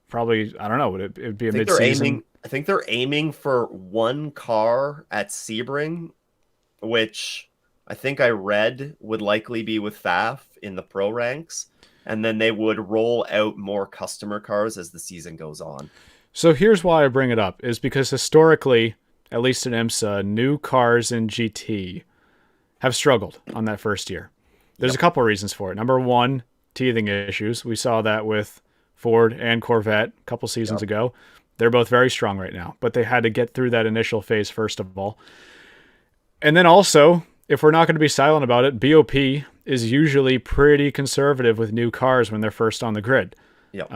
probably, I don't know, would it be a mid-season? I think they're aiming for one car at Sebring, which I think I read would likely be with FAF in the pro ranks, and then they would roll out more customer cars as the season goes on. So here's why I bring it up, is because historically, at least in IMSA, new cars in GT have struggled on that first year. There's a couple of reasons for it. Number one, teething issues. We saw that with Ford and Corvette a couple seasons ago. They're both very strong right now, but they had to get through that initial phase first of all. And then also, if we're not going to be silent about it, BOP is usually pretty conservative with new cars when they're first on the grid. Yep.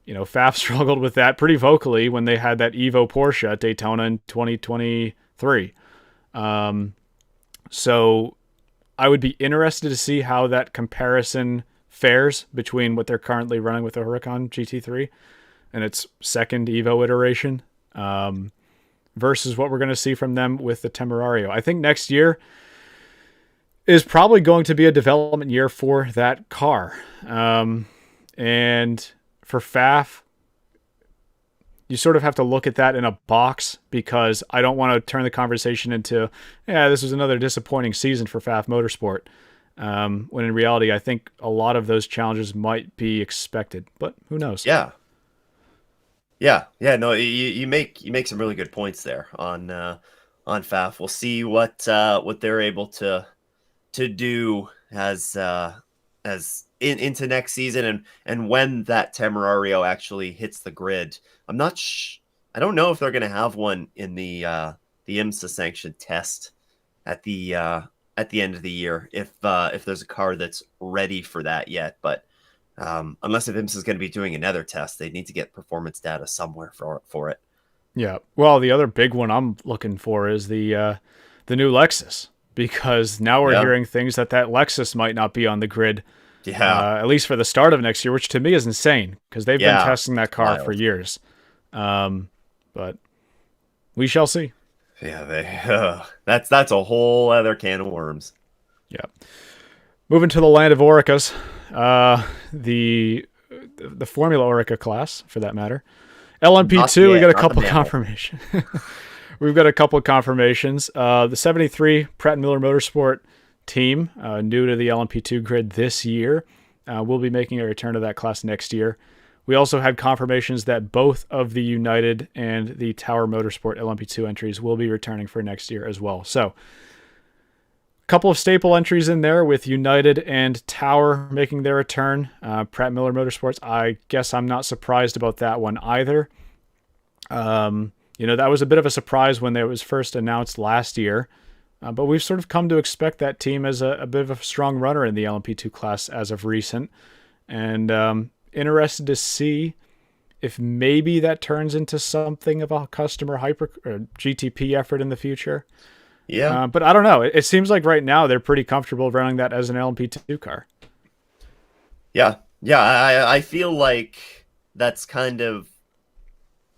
FAF struggled with that pretty vocally when they had that Evo Porsche at Daytona in 2023. So I would be interested to see how that comparison fares between what they're currently running with the Huracan GT3 and its second Evo iteration versus what we're going to see from them with the Temerario. I think next year is probably going to be a development year for that car. And for FAF, you sort of have to look at that in a box, because I don't want to turn the conversation into, this was another disappointing season for FAF Motorsport. When in reality, I think a lot of those challenges might be expected, but who knows? Yeah. No, you make some really good points there on FAF. We'll see what they're able to do as into next season, and when that Temerario actually hits the grid. I don't know if they're going to have one in the IMSA sanctioned test at the end of the year, if there's a car that's ready for that yet. But unless if IMSA is going to be doing another test, they need to get performance data somewhere for it. Yeah. Well, the other big one I'm looking for is the new Lexus, because now we're hearing things that Lexus might not be on the grid. Yeah. At least for the start of next year, which to me is insane, because they've been testing that car for years. But we shall see. Yeah, that's a whole other can of worms. Yeah. Moving to the land of Oricas, the Formula Orica class, for that matter. LMP2, we got a couple confirmations. We've got a couple of confirmations. The 73 Pratt & Miller Motorsport team, new to the LMP2 grid this year, will be making a return to that class next year. We also had confirmations that both of the United and the Tower Motorsport LMP2 entries will be returning for next year as well. So, a couple of staple entries in there with United and Tower making their return. Pratt & Miller Motorsports, I guess I'm not surprised about that one either. That was a bit of a surprise when it was first announced last year. But we've sort of come to expect that team as a bit of a strong runner in the LMP2 class as of recent. And interested to see if maybe that turns into something of a customer hyper or GTP effort in the future. Yeah. But I don't know. It seems like right now they're pretty comfortable running that as an LMP2 car. Yeah. Yeah. I feel like that's kind of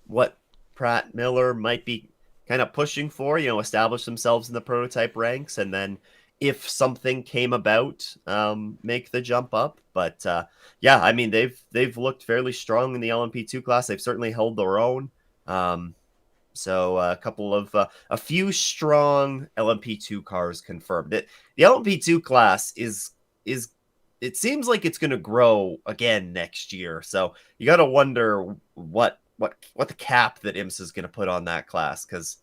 what Pratt Miller might be kind of pushing for, establish themselves in the prototype ranks. And then if something came about, make the jump up. But yeah, I mean, they've looked fairly strong in the LMP2 class. They've certainly held their own. So a few strong LMP2 cars confirmed. The LMP2 class is it seems like it's going to grow again next year. So you got to wonder what the cap that IMSA is going to put on that class, because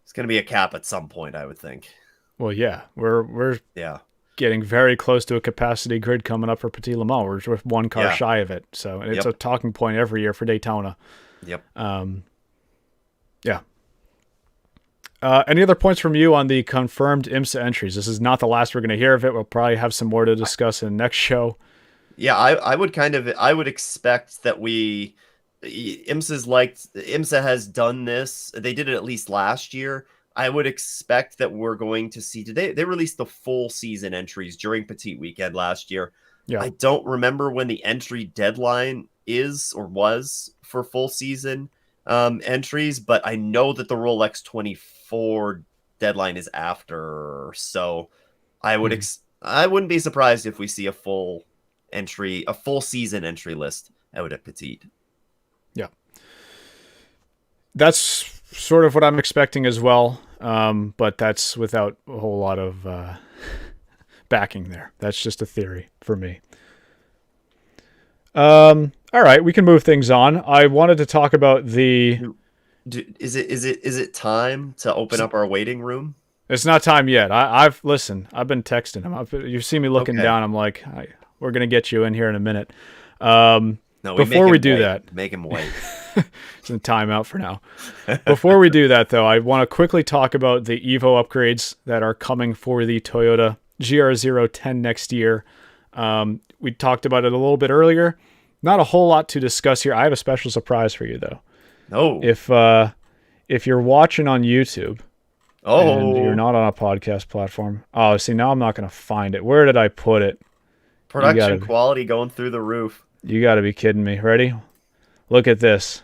it's going to be a cap at some point, I would think. Well, yeah, we're Yeah. getting very close to a capacity grid coming up for Petit Le Mans. We're one car shy of it, so it's a talking point every year for Daytona. Yep. Yeah. Any other points from you on the confirmed IMSA entries? This is not the last we're going to hear of it. We'll probably have some more to discuss in the next show. Yeah, I would expect that IMSA has done this. They did it at least last year. I would expect that we're going to see today. They released the full season entries during Petit weekend last year. Yeah. I don't remember when the entry deadline is or was for full season entries, but I know that the Rolex 24 deadline is after. So I wouldn't be surprised if we see a full season entry list out at Petit. Yeah. That's sort of what I'm expecting as well. But that's without a whole lot of backing there. That's just a theory for me. All right, we can move things on. I wanted to talk about the. Is it time to open up our waiting room? It's not time yet. I've been texting him. You see me looking down. I'm like, we're gonna get you in here in a minute. No, before we do that, make him wait. It's a timeout for now. Before we do that, though, I want to quickly talk about the Evo upgrades that are coming for the Toyota GR010 next year. We talked about it a little bit earlier. Not a whole lot to discuss here. I have a special surprise for you, though. No. If you're watching on YouTube, and you're not on a podcast platform. Oh, see, now I'm not going to find it. Where did I put it? Production quality going through the roof. You got to be kidding me. Ready? Look at this.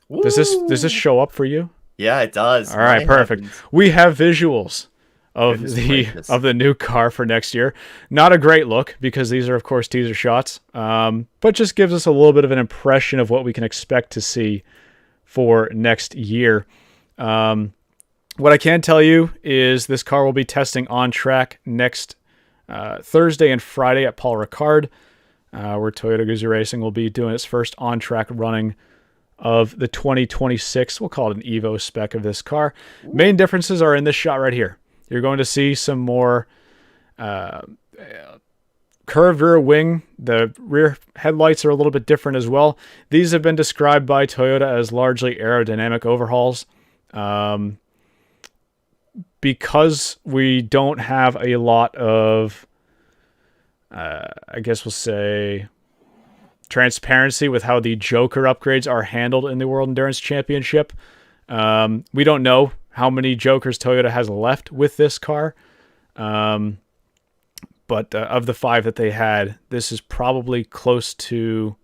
Woo. Does this show up for you? Yeah, it does. All right, perfect. We have visuals of the new car for next year. Not a great look because these are, of course, teaser shots, but just gives us a little bit of an impression of what we can expect to see for next year. What I can tell you is this car will be testing on track next Thursday and Friday at Paul Ricard, where Toyota Guzzi Racing will be doing its first on-track running of the 2026. We'll call it an Evo spec of this car. Main differences are in this shot right here. You're going to see some more curved rear wing. The rear headlights are a little bit different as well. These have been described by Toyota as largely aerodynamic overhauls. Because we don't have a lot of, I guess we'll say, transparency with how the Joker upgrades are handled in the World Endurance Championship. We don't know how many Jokers Toyota has left with this car. But of the 5 that they had, this is probably close to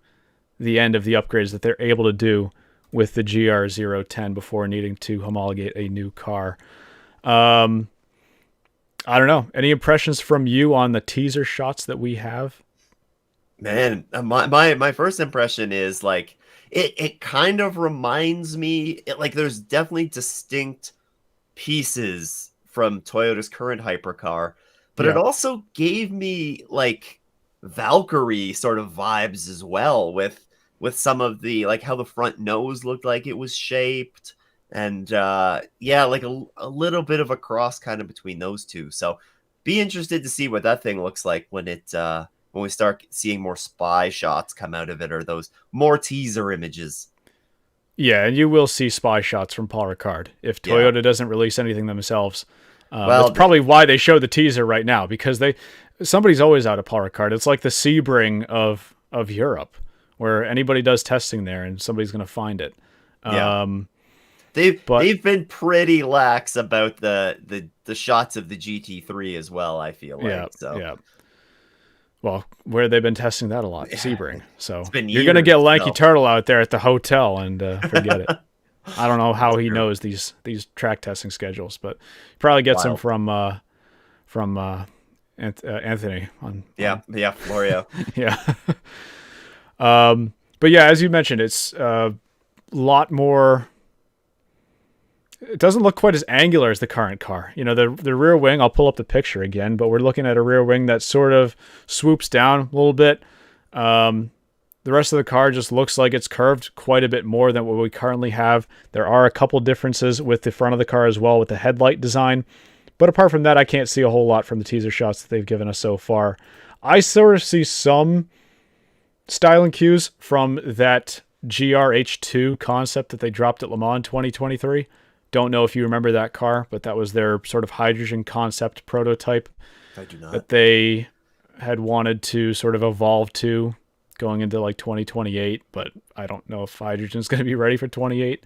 the end of the upgrades that they're able to do with the GR010 before needing to homologate a new car. I don't know. Any impressions from you on the teaser shots that we have? Man, my first impression is like it kind of reminds me, like there's definitely distinct pieces from Toyota's current hypercar, but it also gave me like Valkyrie sort of vibes as well with some of the, like how the front nose looked like it was shaped. And like a little bit of a cross kind of between those two. So be interested to see what that thing looks like when we start seeing more spy shots come out of it, or those more teaser images. Yeah, and you will see spy shots from Paul Ricard. If Toyota doesn't release anything themselves, Well, That's probably why they show the teaser right now, because somebody's always out of power card. It's like the Sebring of Europe, where anybody does testing there and somebody's going to find it. yeah. But They've been pretty lax about the shots of the GT3 as well, I feel yeah, like. So yeah. Well, where they've been testing that a lot, Sebring. So it's been you're going to years, get Lanky though. Turtle out there at the hotel and forget it. I don't know how he knows these track testing schedules, but he probably gets them from Anthony Yeah, Florio. yeah. But yeah, as you mentioned, it's a lot more. It doesn't look quite as angular as the current car. You know, the rear wing, I'll pull up the picture again, but we're looking at a rear wing that sort of swoops down a little bit. The rest of the car just looks like it's curved quite a bit more than what we currently have. There are a couple differences with the front of the car as well, with the headlight design. But apart from that, I can't see a whole lot from the teaser shots that they've given us so far. I sort of see some styling cues from that GR010 concept that they dropped at Le Mans 2023. Don't know if you remember that car, but that was their sort of hydrogen concept prototype. I do not. That they had wanted to sort of evolve to going into like 2028, but I don't know if hydrogen is going to be ready for 28.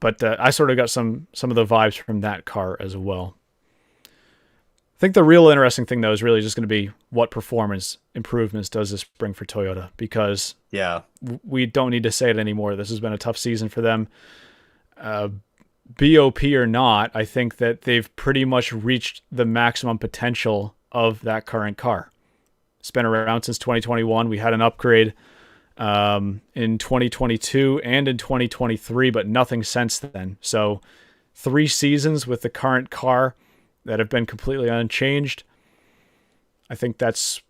But I sort of got some of the vibes from that car as well. I think the real interesting thing, though, is really just going to be what performance improvements does this bring for Toyota, because we don't need to say it anymore. This has been a tough season for them. BOP or not, I think that they've pretty much reached the maximum potential of that current car. It's been around since 2021. We had an upgrade in 2022 and in 2023, but nothing since then. So 3 seasons with the current car that have been completely unchanged. I think that's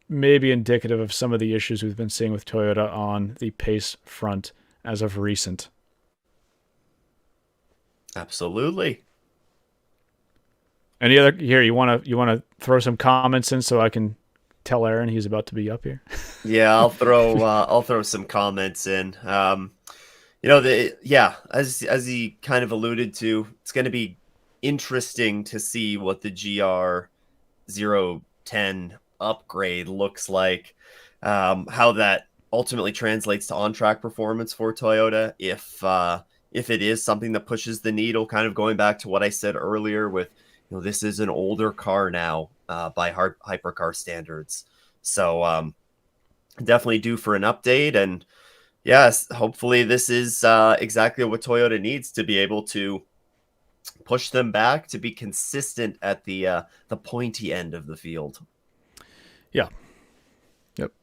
maybe indicative of some of the issues we've been seeing with Toyota on the pace front as of recent. Absolutely. Any other here? You want to throw some comments in so I can tell Aaron he's about to be up here? Yeah, I'll throw some comments in. As he kind of alluded to, it's going to be interesting to see what the GR010 upgrade looks like, how that ultimately translates to on-track performance for Toyota, if it is something that pushes the needle, kind of going back to what I said earlier with, this is an older car now by hypercar standards. So definitely due for an update. And yes, hopefully this is exactly what Toyota needs to be able to push them back to be consistent at the pointy end of the field. Yeah. Yep.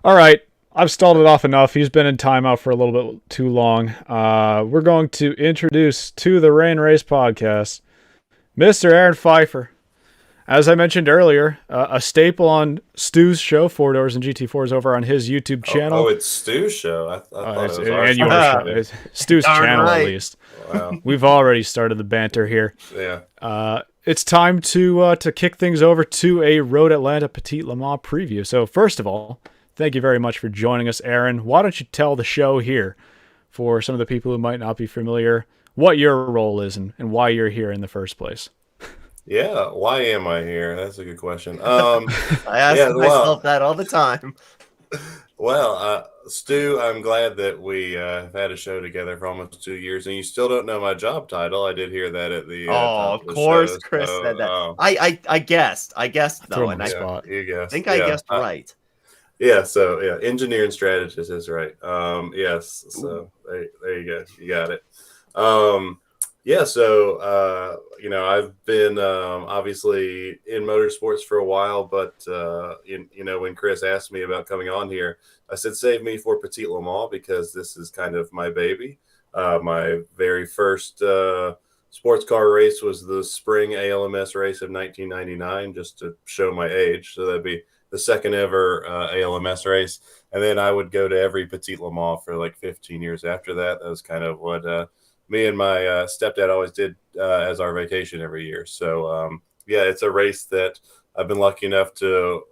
All right. I've stalled it off enough. He's been in timeout for a little bit too long. We're going to introduce to the Rain Race podcast, Mr. Aaron Phifer. As I mentioned earlier, a staple on Stu's show, 4 Doors and GT4s, over on his YouTube channel. Oh, it's Stu's show. I thought it was and your show. It's Stu's channel, right. at least. Wow. We've already started the banter here. Yeah. It's time to kick things over to a Road Atlanta Petit Le Mans preview. So first of all, thank you very much for joining us, Aaron. Why don't you tell the show here, for some of the people who might not be familiar, what your role is and why you're here in the first place? Yeah. Why am I here? That's a good question. I ask myself that all the time. Well, Stu, I'm glad that we have had a show together for almost 2 years, and you still don't know my job title. I did hear that at the top of the course, show, Chris so, said that. I guessed Threw though, him and on the I spot. You guessed. think I guessed right. Yeah, so engineer and strategist is right. Yes, so there you go. You got it. So I've been obviously in motorsports for a while, but when Chris asked me about coming on here, I said save me for Petit Le Mans, because this is kind of my baby. My very first sports car race was the spring ALMS race of 1999, just to show my age. So that'd be the second ever ALMS race. And then I would go to every Petit Le Mans for like 15 years after that. That was kind of what me and my stepdad always did as our vacation every year. So, it's a race that I've been lucky enough to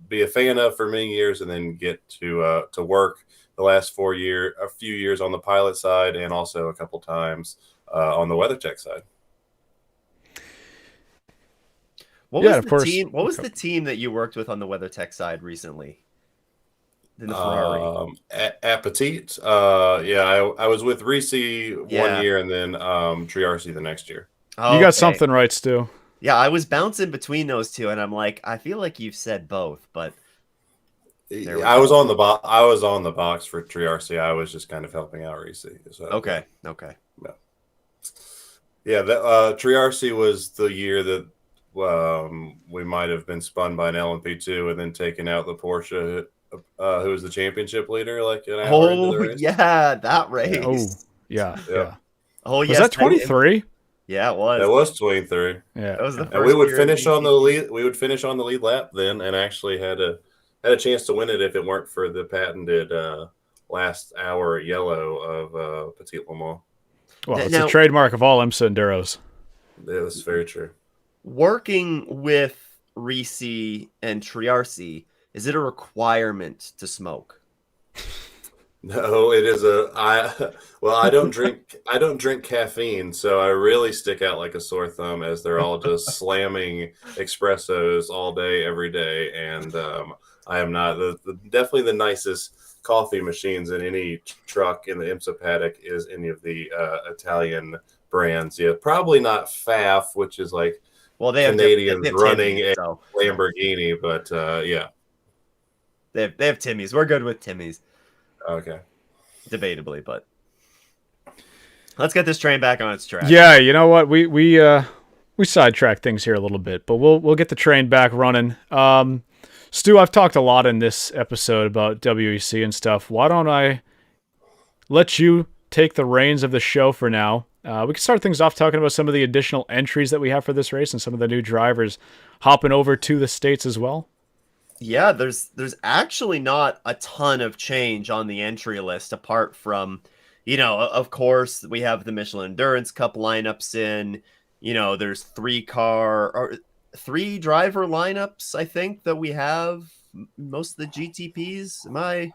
be a fan of for many years, and then get to work the last a few years on the pilot side, and also a couple times on the WeatherTech side. What Yeah, was of the course. team? What was the team that you worked with on the WeatherTech side recently? In the Ferrari. At Petit, I was with Reese one Yeah. year and then Triarci the next year. Oh, You got okay. something right, Stu. Yeah, I was bouncing between those two, and I'm like, I feel like you've said both, but I was on the box. I was on the box for Triarci. I was just kind of helping out Reese. So, okay. Yeah, Triarci was the year that we might have been spun by an LMP2 and then taken out the Porsche, who was the championship leader, like an hour into the race. Yeah, that race. Yeah. Oh, yeah. Oh, was that 23? Yeah, it was. That was 23. Yeah, that was the first. And we would finish on the lead. We would finish on the lead lap then, and actually had a chance to win it if it weren't for the patented last hour yellow of Petit Le Mans. Well, it's a trademark of all IMSA Enduros. It was very true. Working with Reese and Triarci, is it a requirement to smoke? No, it is I don't drink caffeine, so I really stick out like a sore thumb as they're all just slamming espressos all day, every day. And I am not definitely the nicest coffee machines in any truck in the IMSA paddock is any of the Italian brands. Yeah, probably not Pfaff, which is like they have Canadians running Timmy's, a Lamborghini, but yeah. They have Timmy's. We're good with Timmy's. Okay. Debatably, but let's get this train back on its track. Yeah, you know what? We sidetracked things here a little bit, but we'll get the train back running. Stu, I've talked a lot in this episode about WEC and stuff. Why don't I let you take the reins of the show for now? We can start things off talking about some of the additional entries that we have for this race and some of the new drivers hopping over to the States as well. Yeah, there's actually not a ton of change on the entry list apart from, of course, we have the Michelin Endurance Cup lineups in. There's 3 driver lineups, I think, that we have. Most of the GTPs. Am I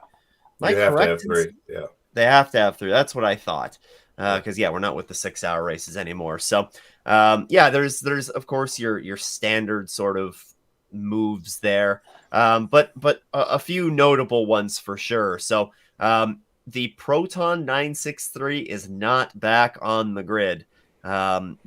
correct? Have to have 3. Yeah. They have to have 3. That's what I thought. Because we're not with the 6-hour races anymore. So there's of course your standard sort of moves there. But a few notable ones for sure. So the Proton 963 is not back on the grid. The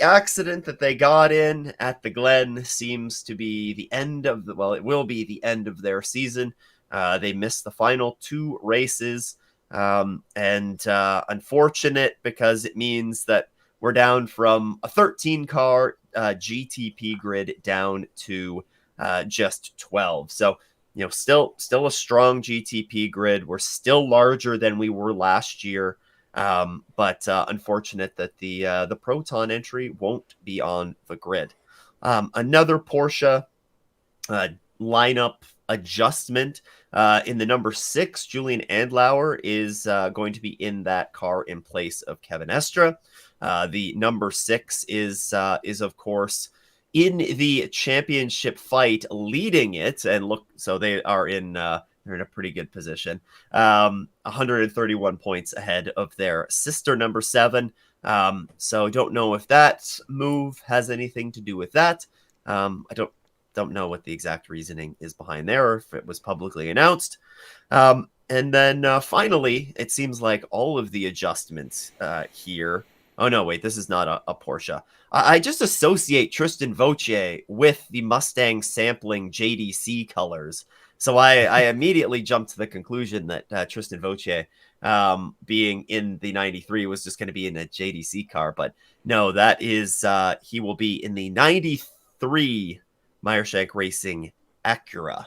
accident that they got in at the Glen seems to be the end of it will be the end of their season. They missed the final 2 races. And unfortunate because it means that we're down from a 13-car GTP grid down to just 12. So, still a strong GTP grid. We're still larger than we were last year. But unfortunate that the Proton entry won't be on the grid. Another Porsche lineup adjustment in the number 6, Julian Andlauer is going to be in that car in place of Kevin Estra. The number 6 is of course in the championship fight, leading it, and look, so they are they're in a pretty good position, 131 points ahead of their sister number 7. So don't know if that move has anything to do with that. I don't know what the exact reasoning is behind there, or if it was publicly announced. And then finally, it seems like all of the adjustments here. Oh, no, wait, this is not a Porsche. I just associate Tristan Vautier with the Mustang sampling JDC colors. So I immediately jumped to the conclusion that Tristan Vautier being in the 93 was just going to be in a JDC car. But no, that is he will be in the 93 Meyershank Racing Acura.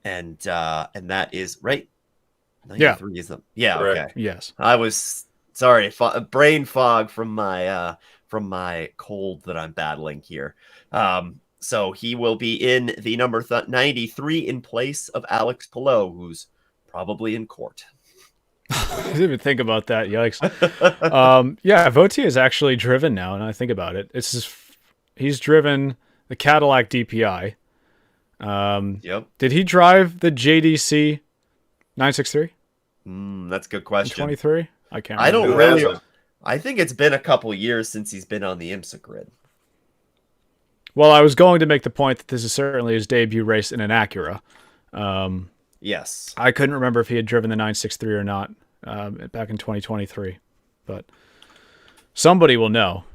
And that is right. 93 is them. Yeah, right. Okay. Yes. I was sorry, brain fog from my cold that I'm battling here. So he will be in the number 93 in place of Alex Palou, who's probably in court. I didn't even think about that. Yikes. Vautier is actually driven now, and I think about it. He's driven the Cadillac DPI. Yep. Did he drive the JDC 963 That's a good in question. 23? I can't I remember. don't Who really. hasn't? I think it's been a couple years since he's been on the IMSA grid. Well, I was going to make the point that this is certainly his debut race in an Acura. Yes. I couldn't remember if he had driven the 963 or not back in 2023, but somebody will know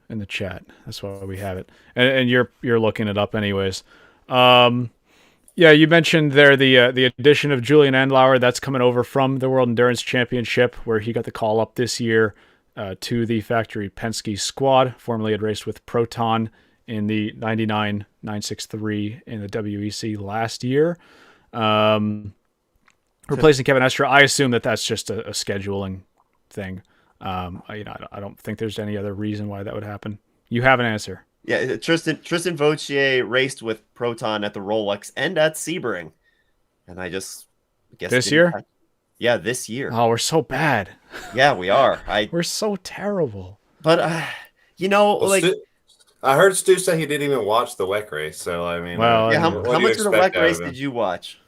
in the chat. That's why we have it, and you're looking it up anyways. Yeah, you mentioned there the addition of Julian Andlauer. That's coming over from the World Endurance Championship, where he got the call up this year to the factory Penske squad. Formerly had raced with Proton in the 99 963 in the WEC last year. Replacing Kevin Estre. I assume that's just a scheduling thing. I don't think there's any other reason why that would happen. You have an answer. Yeah, Tristan Vautier raced with Proton at the Rolex and at Sebring, and I just guess This year? Yeah, this year. Oh, we're so bad. Yeah, we are. We're so terrible. But I heard Stu say he didn't even watch the WEC race. So I mean, Well, yeah, I how what do you much of the expect WEC out of race him? did you watch?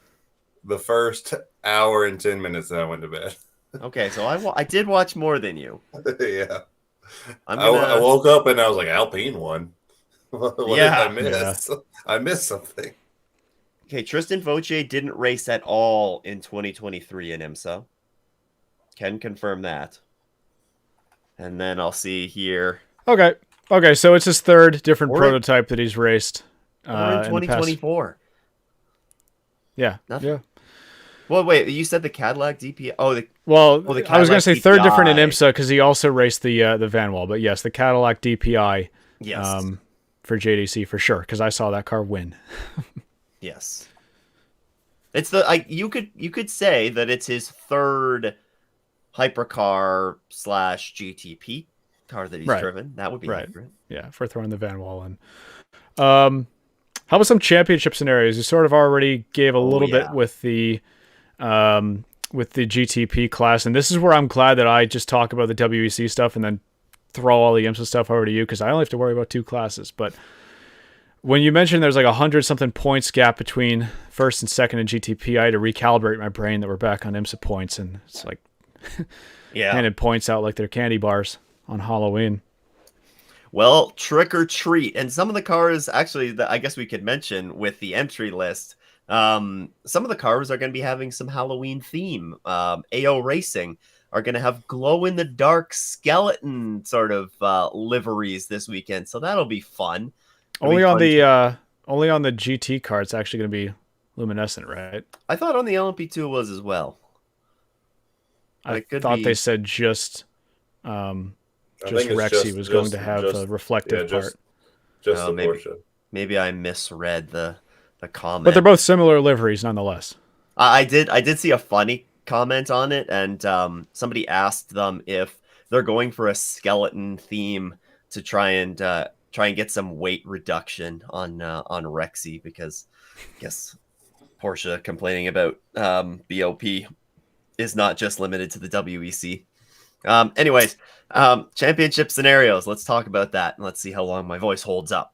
The first hour and 10 minutes that I went to bed. Okay, so I did watch more than you. Yeah. I I woke up and I was like, Alpine won. What Yeah. did I miss? I missed something. Okay, Tristan Vautier didn't race at all in 2023 in IMSA. Can confirm that. And then I'll see here. Okay, so it's his third different Or- prototype that he's raced. We're in in the past- 2024. Yeah, Nothing. yeah. Well, wait, you said the Cadillac DPI. Well, the I was going to Cadillac say third different in DPI. IMSA because he also raced the Van Wall. But yes, the Cadillac DPI Yes. for JDC for sure because I saw that car win. Yes. It's you could say that it's his third hypercar / GTP car that he's Right. driven. That would be Right. accurate. Yeah, for throwing the Van Wall in. How about some championship scenarios? You sort of already gave a little bit yeah. with the GTP class, and this is where I'm glad that I just talk about the WEC stuff and then throw all the IMSA stuff over to you because I only have to worry about two classes. But when you mentioned there's like 100-something points gap between first and second in GTP, I had to recalibrate my brain that we're back on IMSA points, and it's like Yeah. handed points out like they're candy bars on Halloween. Well, trick or treat. And some of the cars, actually, that I guess we could mention with the entry list, some of the cars are going to be having some Halloween theme. AO Racing are going to have glow-in-the-dark skeleton sort of liveries this weekend. So that'll be fun. Only on the GT car, it's actually going to be luminescent, right? I thought on the LMP2 was as well. I It could thought be- they said just I think it's Rexy was going to have just- a reflective part. Just Oh, the maybe. Porsche. Maybe I misread the comment. But they're both similar liveries nonetheless. I did see a funny comment on it, and somebody asked them if they're going for a skeleton theme to try and get some weight reduction on Rexy, because I guess Porsche complaining about BOP is not just limited to the WEC. Anyways, championship scenarios. Let's talk about that, and let's see how long my voice holds up.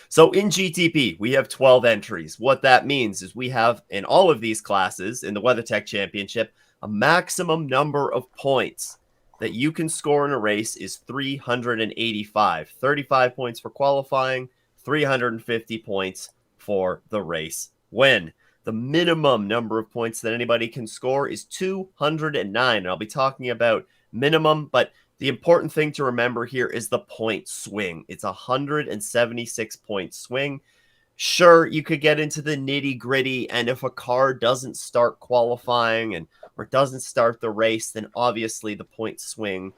So in GTP, we have 12 entries. What that means is we have, in all of these classes in the WeatherTech Championship, a maximum number of points that you can score in a race is 385. 35 points for qualifying, 350 points for the race win. The minimum number of points that anybody can score is 209. And I'll be talking about minimum, but the important thing to remember here is the point swing. It's a 176 point swing. Sure, you could get into the nitty gritty, and if a car doesn't start qualifying or doesn't start the race, then obviously the point swing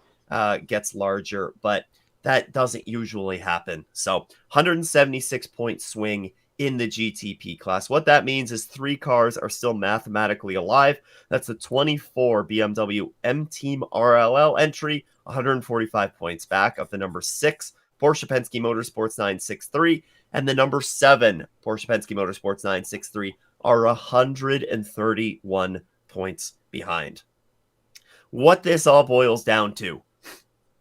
gets larger, but that doesn't usually happen. So 176 point swing in the GTP class. What that means is 3 cars are still mathematically alive. That's the 24 BMW M Team RLL entry, 145 points back of the number 6 Porsche Penske Motorsports 963, and the number 7 Porsche Penske Motorsports 963 are 131 points behind. What this all boils down to,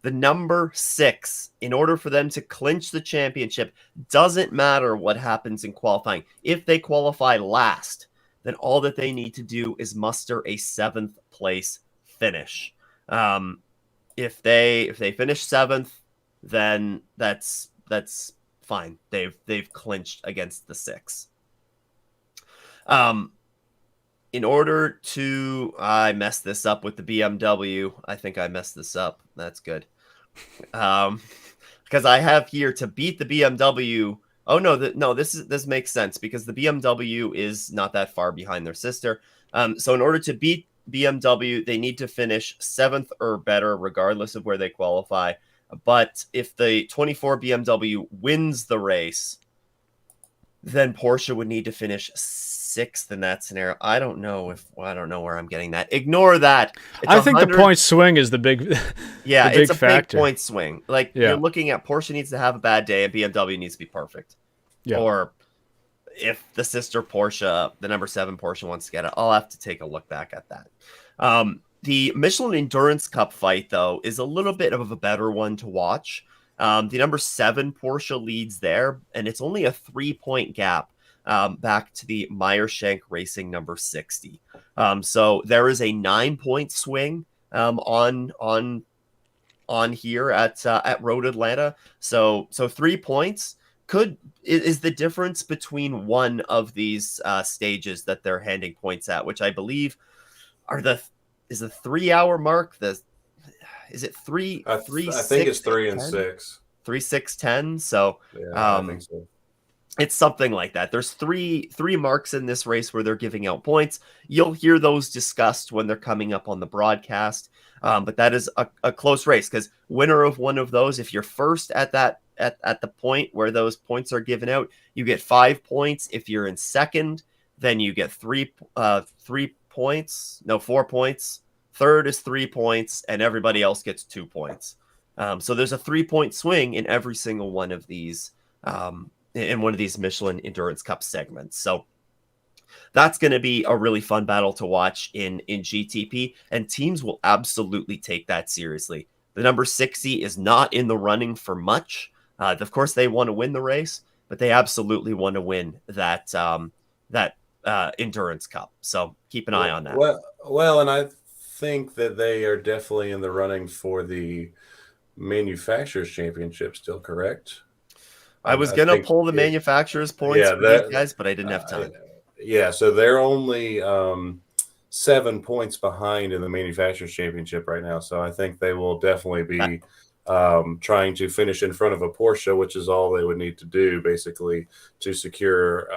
The number 6, in order for them to clinch the championship, doesn't matter what happens in qualifying. If they qualify last, then all that they need to do is muster a 7th place finish. If they finish 7th, then that's fine. They've clinched against the 6. In order to, I messed this up with the BMW. I think I messed this up. That's good. Because I have here to beat the BMW. Oh no, this makes sense because the BMW is not that far behind their sister. So in order to beat BMW, they need to finish 7th or better, regardless of where they qualify. But if the 24 BMW wins the race, then Porsche would need to finish 6th in that scenario. I don't know where I'm getting that. Ignore that. I think the point swing is the big, yeah, the big it's a factor. big point swing. Like you're looking at Porsche needs to have a bad day and BMW needs to be perfect. Yeah. Or if the sister Porsche, the number 7 Porsche wants to get it, I'll have to take a look back at that. The Michelin Endurance Cup fight, though, is a little bit of a better one to watch. The number 7 Porsche leads there, and it's only a 3-point gap back to the Meyershank Racing number 60. So there is a 9-point swing on here at Road Atlanta. So 3 points is the difference between one of these stages that they're handing points at, which I believe is the 3-hour mark. Is it 3? I think it's 3 and 6. 3, 6, 10. So I think so. It's something like that. There's three marks in this race where they're giving out points. You'll hear those discussed when they're coming up on the broadcast. But that is a close race because winner of one of those, if you're first at the point where those points are given out, you get 5 points. If you're in second, then you get 3 points. No, 4 points. Third is 3 points, and everybody else gets 2 points. So there's a 3-point swing in every single one of these in one of these Michelin Endurance Cup segments. So that's going to be a really fun battle to watch in GTP, and teams will absolutely take that seriously. The number 60 is not in the running for much. Of course, they want to win the race, but they absolutely want to win that Endurance Cup. So keep an eye on that. Well, and I think that they are definitely in the running for the Manufacturers Championship still, correct? I was going to pull the manufacturers' points for these guys, but I didn't have time. So they're only 7 points behind in the Manufacturers' Championship right now. So I think they will definitely be trying to finish in front of a Porsche, which is all they would need to do, basically, to secure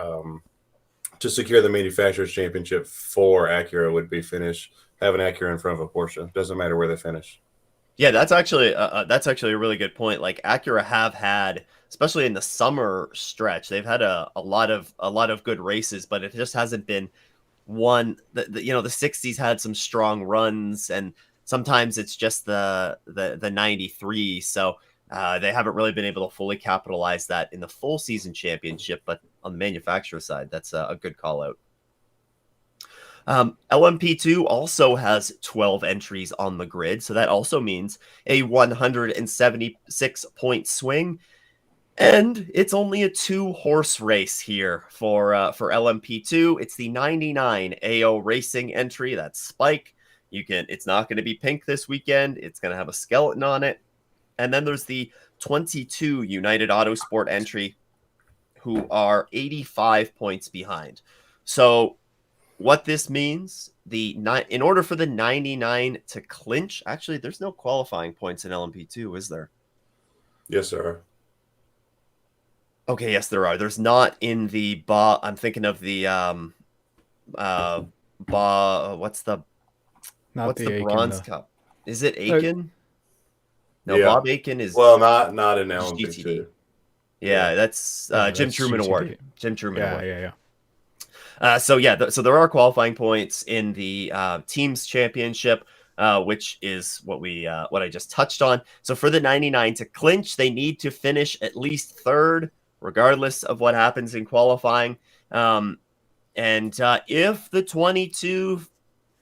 the Manufacturers' Championship for Acura would be have an Acura in front of a Porsche. Doesn't matter where they finish. Yeah, that's actually a really good point. Like Acura have had, especially in the summer stretch, they've had a lot of good races, but it just hasn't been one. The 60s had some strong runs, and sometimes it's just the 93. So they haven't really been able to fully capitalize that in the full season championship. But on the manufacturer side, that's a good call out. LMP2 also has 12 entries on the grid, so that also means a 176-point swing, and it's only a 2-horse race here for LMP2. It's the 99 AO Racing entry. That's Spike. It's not going to be pink this weekend. It's going to have a skeleton on it, and then there's the 22 United Autosport entry, who are 85 points behind. So what this means, in order for the 99 to clinch, actually, there's no qualifying points in LMP2, is there? Yes, there are. Okay, yes, there are. There's not in the I'm thinking of the what's the Aiken, Bronze Cup? Is it Aiken? No, yeah. Bob Aiken is not in LMP2. GTD. Yeah, that's Jim Truman GTD. Award. Jim Truman Award. Yeah. So there are qualifying points in the teams championship, which is what I just touched on. So for the 99 to clinch, they need to finish at least third, regardless of what happens in qualifying. And if the 22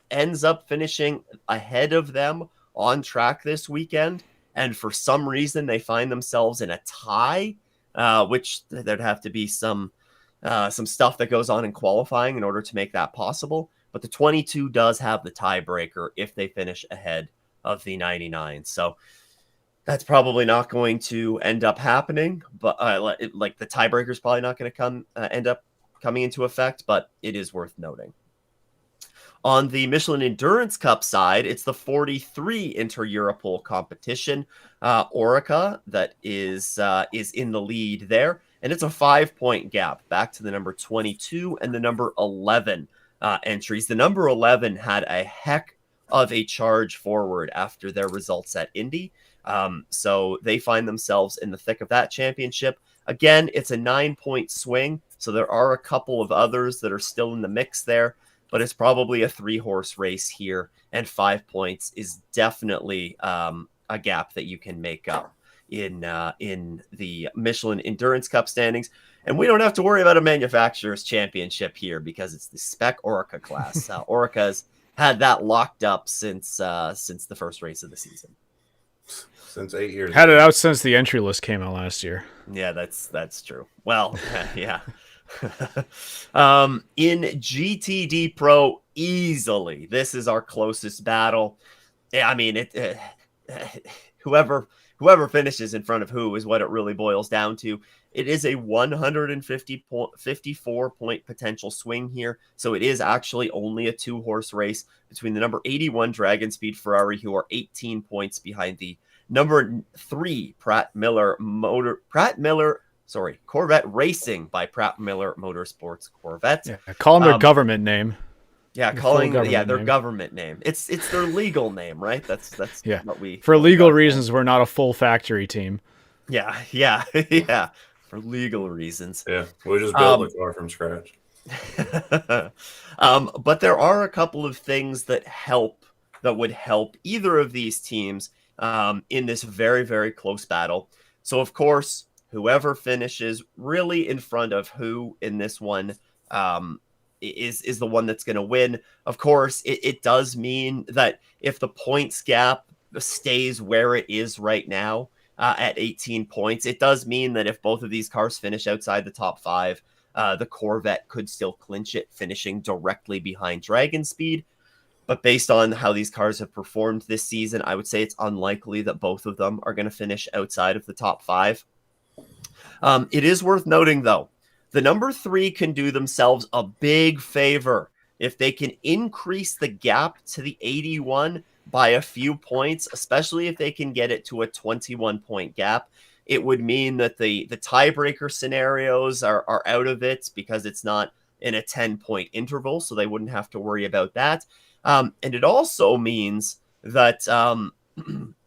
ends up finishing ahead of them on track this weekend, and for some reason they find themselves in a tie, which there'd have to be some stuff that goes on in qualifying in order to make that possible. But the 22 does have the tiebreaker if they finish ahead of the 99. So that's probably not going to end up happening, but like the tiebreaker is probably not going to end up coming into effect, but it is worth noting. On the Michelin Endurance Cup side, it's the 43 Inter-Europol competition. Orica that is in the lead there, and it's a 5-point gap back to the number 22 and the number 11 entries. The number 11 had a heck of a charge forward after their results at Indy. So they find themselves in the thick of that championship. Again, it's a 9-point swing, so there are a couple of others that are still in the mix there, but it's probably a 3-horse race here, and 5 points is definitely a gap that you can make up in the Michelin Endurance Cup standings. And we don't have to worry about a manufacturer's championship here because it's the Spec Orica class. Orica's had that locked up since the first race of the season. Since 8 years. Had it out since the entry list came out last year. Yeah, that's true. Well, yeah. In GTD Pro, easily, this is our closest battle. I mean, whoever finishes in front of who is what it really boils down to. It is a 154 point potential swing here, so it is actually only a 2-horse race between the number 81 Dragon Speed Ferrari, who are 18 points behind the number 3 Corvette Racing by Pratt Miller Motorsports Corvette. Yeah, call them their government name. Yeah, their government name. It's their legal name, right? That's yeah. What we for legal reasons. We're not a full factory team. Yeah. For legal reasons. Yeah, we just built the car from scratch. But there are a couple of things that would help either of these teams in this very, very close battle. So, of course, whoever finishes really in front of who in this one is the one that's going to win. Of course, it does mean that if the points gap stays where it is right now at 18 points, it does mean that if both of these cars finish outside the top 5, the Corvette could still clinch it, finishing directly behind Dragon Speed. But based on how these cars have performed this season, I would say it's unlikely that both of them are going to finish outside of the top 5. It is worth noting, though, the number 3 can do themselves a big favor if they can increase the gap to the 81 by a few points, especially if they can get it to a 21-point gap. It would mean that the tiebreaker scenarios are out of it because it's not in a 10-point interval, so they wouldn't have to worry about that. And it also means that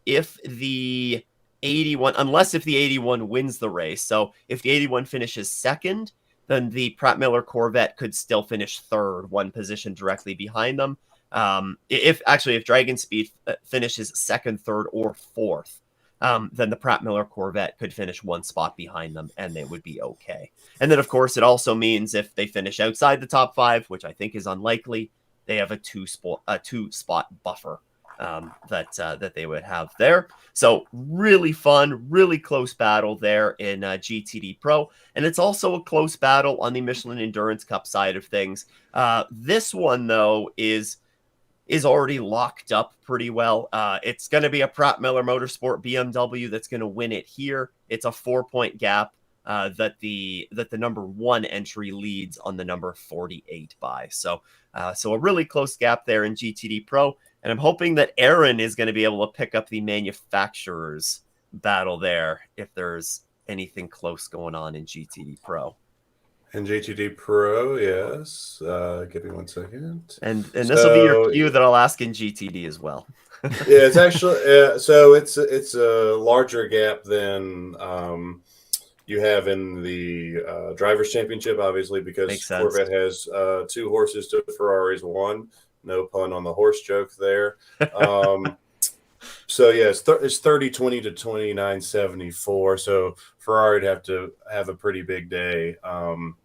if the 81 wins the race, so if the 81 finishes second, then the Pratt Miller Corvette could still finish third, one position directly behind them. If Dragon Speed finishes second, third, or fourth, then the Pratt Miller Corvette could finish one spot behind them, and they would be okay. And then, of course, it also means if they finish outside the top 5, which I think is unlikely, they have a two-spot buffer that they would have there. So really fun, really close battle there in GTD Pro. And it's also a close battle on the Michelin Endurance Cup side of things. This one, though, is already locked up pretty well. It's going to be a Pratt Miller Motorsport BMW that's going to win it here. It's a 4-point gap that the number 1 entry leads on the number 48 by. So a really close gap there in GTD Pro. And I'm hoping that Aaron is going to be able to pick up the manufacturer's battle there if there's anything close going on in GTD Pro. In GTD Pro, yes. Give me 1 second. And this will be your cue that I'll ask in GTD as well. Yeah, it's actually so it's a larger gap than you have in the Drivers' Championship, obviously, because Corvette has 2 horses to Ferrari's 1. No pun on the horse joke there. So, yeah, it's 30-20 to 29-74. So Ferrari'd have to have a pretty big day to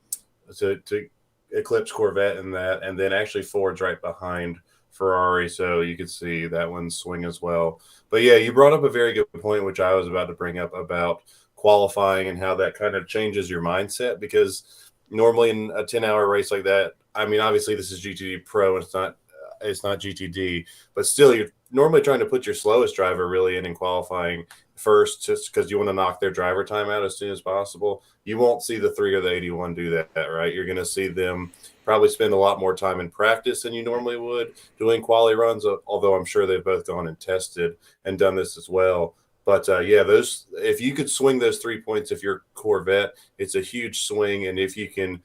eclipse Corvette in that. And then actually Ford's right behind Ferrari, so you could see that one swing as well. But yeah, you brought up a very good point, which I was about to bring up about qualifying and how that kind of changes your mindset, because normally in a 10-hour race like that, I mean, obviously this is GTD Pro and it's not GTD, but still you're normally trying to put your slowest driver really in qualifying first, just because you want to knock their driver time out as soon as possible. You won't see the 3 or the 81 do that, right? You're going to see them probably spend a lot more time in practice than you normally would doing quali runs, although I'm sure they've both gone and tested and done this as well. But yeah, if you could swing those 3 points, if you're Corvette, it's a huge swing. And if you can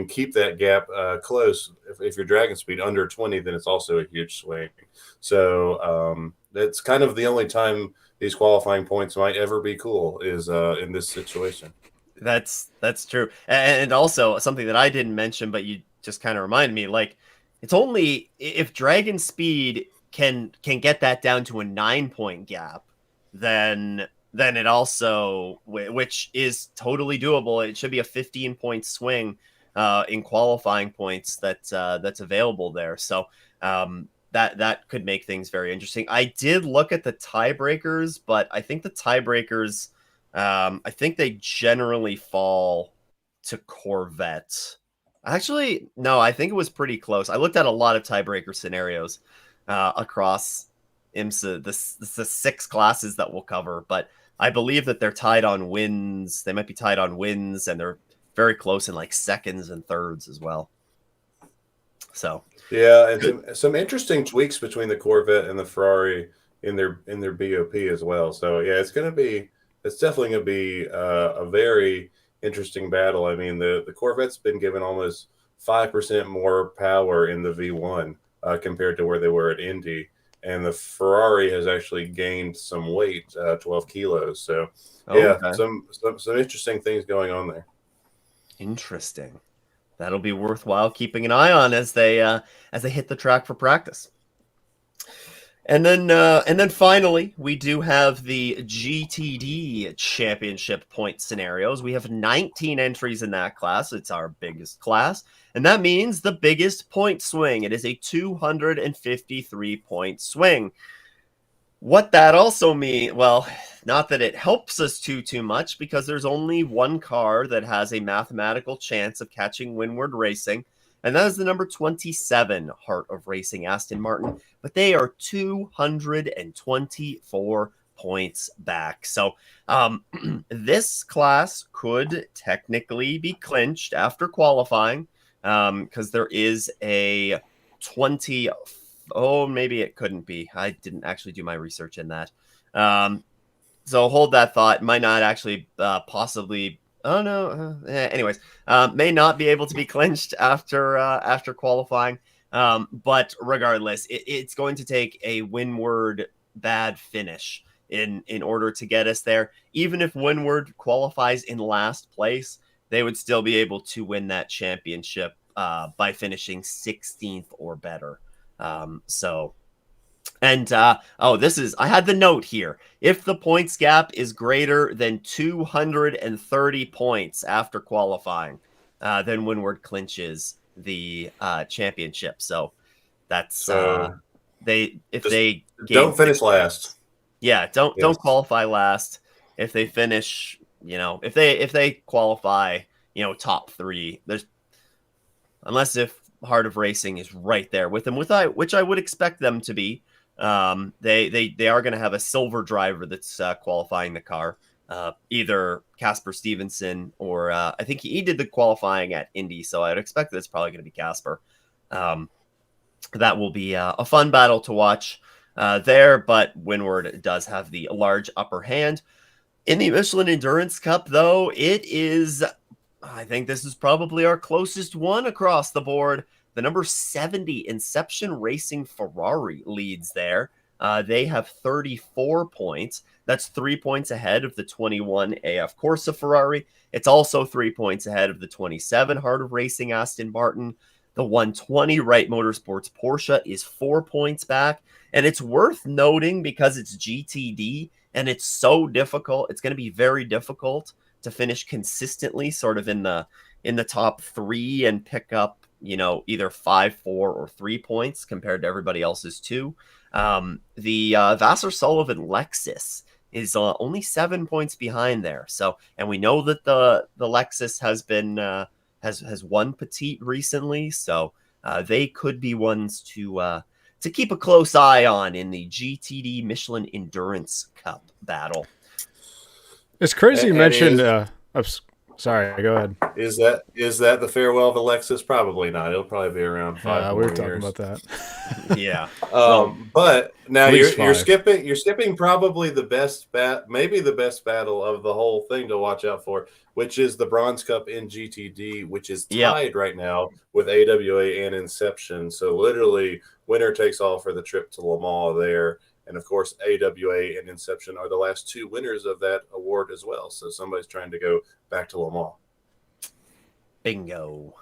keep that gap close, if you're dragging speed under 20, then it's also a huge swing. So that's kind of the only time these qualifying points might ever be cool is in this situation. That's true. And also something that I didn't mention, but you just kind of reminded me, like, it's only if Dragon Speed can get that down to a 9-point gap, then it also, which is totally doable. It should be a 15-point swing in qualifying points that's available there. So that could make things very interesting. I did look at the tiebreakers, but I think the tiebreakers, I think they generally fall to Corvette. Actually, no, I think it was pretty close. I looked at a lot of tiebreaker scenarios across IMSA, the 6 classes that we'll cover, but I believe that they're tied on wins. They might be tied on wins, and they're very close in like seconds and thirds as well. So yeah, and some interesting tweaks between the Corvette and the Ferrari in their BOP as well. So yeah, it's definitely going to be a very interesting battle. I mean, the Corvette's been given almost 5% more power in the V1 compared to where they were at Indy, and the Ferrari has actually gained some weight, 12 kilos. So yeah, okay. some interesting things going on there. Interesting. That'll be worthwhile keeping an eye on as they hit the track for practice. And then finally, we do have the GTD Championship point scenarios. We have 19 entries in that class. It's our biggest class, and that means the biggest point swing. It is a 253-point swing. What that also means, well, not that it helps us too much, because there's only one car that has a mathematical chance of catching Windward Racing, and that is the number 27 Heart of Racing Aston Martin, but they are 224 points back. So this class could technically be clinched after qualifying, because there is a 20. Oh, maybe it couldn't be. I didn't actually do my research in that. So hold that thought. Might not actually possibly. Oh no. Anyways, may not be able to be clinched after qualifying. But regardless, it's going to take a Windward bad finish in order to get us there. Even if Windward qualifies in last place, they would still be able to win that championship by finishing 16th or better. I had the note here. If the points gap is greater than 230 points after qualifying, then Windward clinches the championship. So that's don't finish last. Yeah, don't qualify last. If they finish, if they qualify, top 3, unless if Heart of Racing is right there with them, which I would expect them to be. They are going to have a silver driver that's qualifying the car, either Casper Stevenson or I think he did the qualifying at Indy, so I'd expect that it's probably going to be Casper. That will be a fun battle to watch there, but Windward does have the large upper hand. In the Michelin Endurance Cup, though, I think this is probably our closest one across the board. The number 70 Inception Racing Ferrari leads there. They have 34 points. That's 3 points ahead of the 21 AF Corsa Ferrari. It's also 3 points ahead of the 27 Heart of Racing Aston Martin. The 120 Wright Motorsports Porsche is 4 points back. And it's worth noting, because it's GTD and it's so difficult. It's going to be very difficult to finish consistently sort of in the top 3 and pick up either 5, 4, or 3 points compared to everybody else's 2. The Vassar Sullivan Lexus is only 7 points behind there. So, and we know that the Lexus has been has won Petit recently, so they could be ones to keep a close eye on in the GTD Michelin Endurance Cup battle. It's crazy you mentioned. Sorry, go ahead. Is that the farewell of Alexis? Probably not. It'll probably be around 5 more we were talking years. about that. Yeah. But now you're 5. skipping probably the best maybe the best battle of the whole thing to watch out for, which is the Bronze Cup in GTD, which is tied right now with AWA and Inception. So literally, winner takes all for the trip to Le Mans there. And of course, AWA and Inception are the last 2 winners of that award as well. So somebody's trying to go back to Le Mans. Bingo.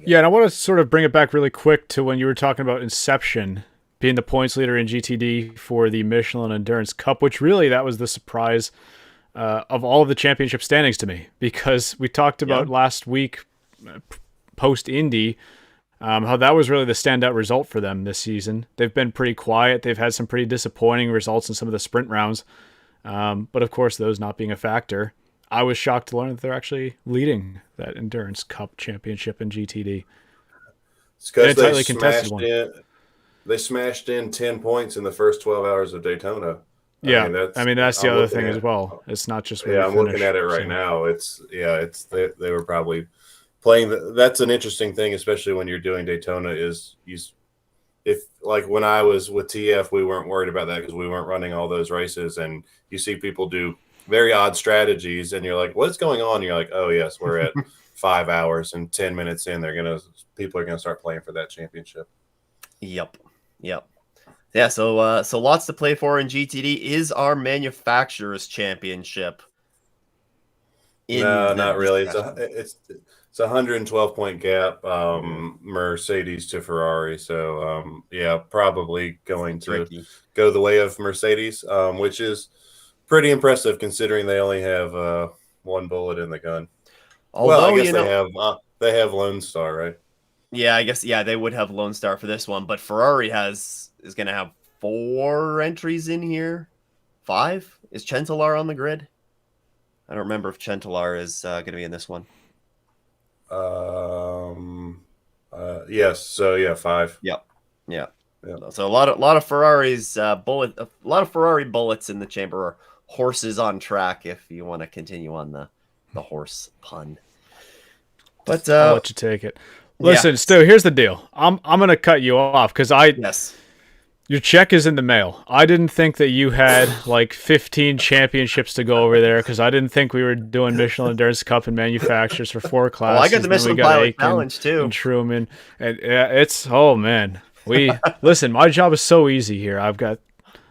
Yeah, and I want to sort of bring it back really quick to when you were talking about Inception being the points leader in GTD for the Michelin Endurance Cup, which really that was the surprise of all of the championship standings to me, because we talked about last week post-Indy how that was really the standout result for them this season. They've been pretty quiet. They've had some pretty disappointing results in some of the sprint rounds. But of course, those not being a factor, I was shocked to learn that they're actually leading that Endurance Cup championship in GTD. It's because they smashed in 10 points in the first 12 hours of Daytona. Yeah, that's the other thing as well. It's not just I'm looking at it right now. They were probably playing. That's an interesting thing, especially when you're doing Daytona. If like when I was with TF, we weren't worried about that because we weren't running all those races, and you see people do very odd strategies, and you're like, "What's going on?" And you're like, "Oh yes, we're at 5 hours and 10 minutes in. People are gonna start playing for that championship." Yep. Yeah, so lots to play for in GTD. Is our manufacturers championship? No, not really. It's a 112-point gap, Mercedes to Ferrari. So probably going to go the way of Mercedes, which is pretty impressive considering they only have 1 bullet in the gun. Although, I guess they have Lone Star, right? Yeah, I guess they would have Lone Star for this one, but Ferrari is going to have 4 entries in here. 5? Is Chentelar on the grid? I don't remember if Chentelar is going to be in this one. Yes. So 5. Yep. Yeah. So a lot of Ferrari's a lot of Ferrari bullets in the chamber, or horses on track, if you want to continue on the horse pun. But I'll let you take it. Listen, Stu, here's the deal. I'm gonna cut you off because your check is in the mail. I didn't think that you had like 15 championships to go over there because I didn't think we were doing Michelin Endurance Cup and manufacturers for 4 classes. Well, I got the Michelin Pilot Challenge too. And Truman, and listen. My job is so easy here. I've got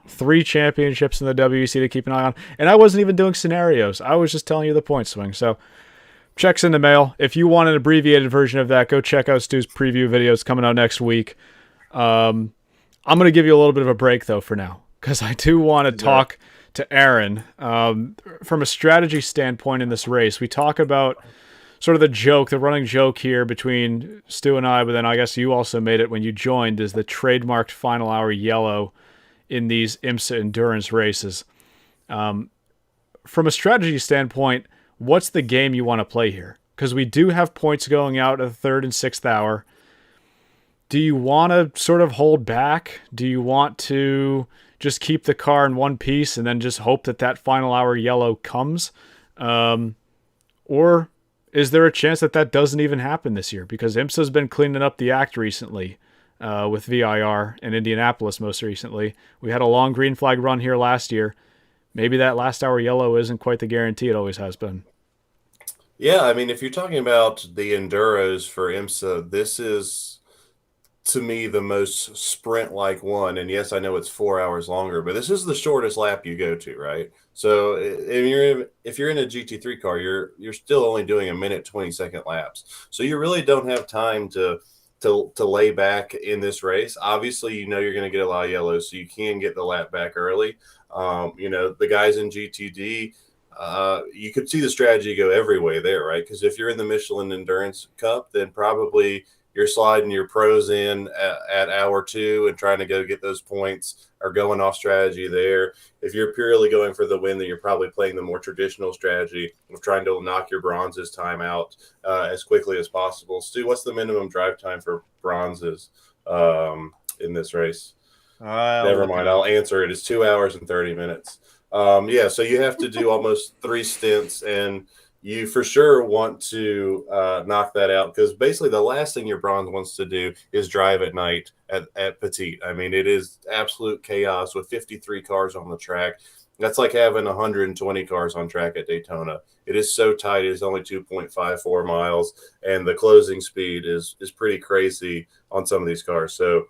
3 championships in the WEC to keep an eye on, and I wasn't even doing scenarios. I was just telling you the point swing. So. Check's in the mail. If you want an abbreviated version of that, go check out Stu's preview videos coming out next week. I'm going to give you a little bit of a break, though, for now, because I do want to talk to Aaron. From a strategy standpoint in this race, we talk about sort of the running joke here between Stu and I, but then I guess you also made it when you joined, is the trademarked final hour yellow in these IMSA endurance races. From a strategy standpoint, what's the game you want to play here? Because we do have points going out at the 3rd and 6th hour. Do you want to sort of hold back? Do you want to just keep the car in one piece and then just hope that final hour yellow comes? Or is there a chance that doesn't even happen this year? Because IMSA's been cleaning up the act recently with VIR in Indianapolis most recently. We had a long green flag run here last year. Maybe that last hour yellow isn't quite the guarantee it always has been. Yeah, I mean, if you're talking about the Enduros for IMSA, this is, to me, the most sprint-like one. And yes, I know it's 4 hours longer, but this is the shortest lap you go to, right? So if you're in a GT3 car, you're still only doing 1 20-second laps. So you really don't have time to lay back in this race. Obviously, you're going to get a lot of yellows, so you can get the lap back early. The guys in GTD, you could see the strategy go every way there, right? Because if you're in the Michelin Endurance Cup, then probably you're sliding your pros in at hour 2 and trying to go get those points or going off strategy there. If you're purely going for the win, then you're probably playing the more traditional strategy of trying to knock your bronzes time out as quickly as possible. Stu, what's the minimum drive time for bronzes in this race? Never mind. I'll answer it. It's 2 hours and 30 minutes. Yeah, so you have to do almost 3 stints, and you for sure want to knock that out, because basically the last thing your bronze wants to do is drive at night at Petit. I mean, it is absolute chaos with 53 cars on the track. That's like having 120 cars on track at Daytona. It is so tight. It is only 2.54 miles, and the closing speed is pretty crazy on some of these cars. So,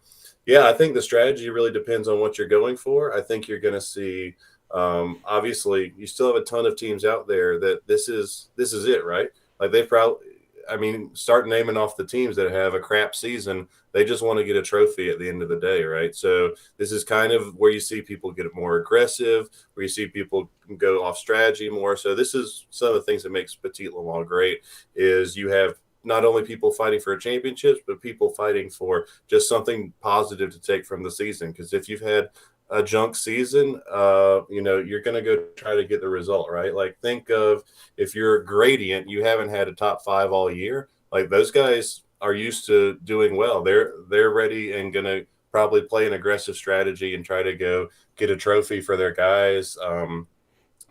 yeah, I think the strategy really depends on what you're going for. I think you're going to see obviously you still have a ton of teams out there that this is it, right? Like they probably, I mean, start naming off the teams that have a crap season. They just want to get a trophy at the end of the day, right? So this is kind of where you see people get more aggressive, where you see people go off strategy more. So this is some of the things that makes Petit Le Mans great, is you have not only people fighting for championships, but people fighting for just something positive to take from the season. Because if you've had a junk season, you're going to go try to get the result, right? Like, think of if you're a Gradient, you haven't had a top 5 all year. Like, those guys are used to doing well. They're ready and going to probably play an aggressive strategy and try to go get a trophy for their guys.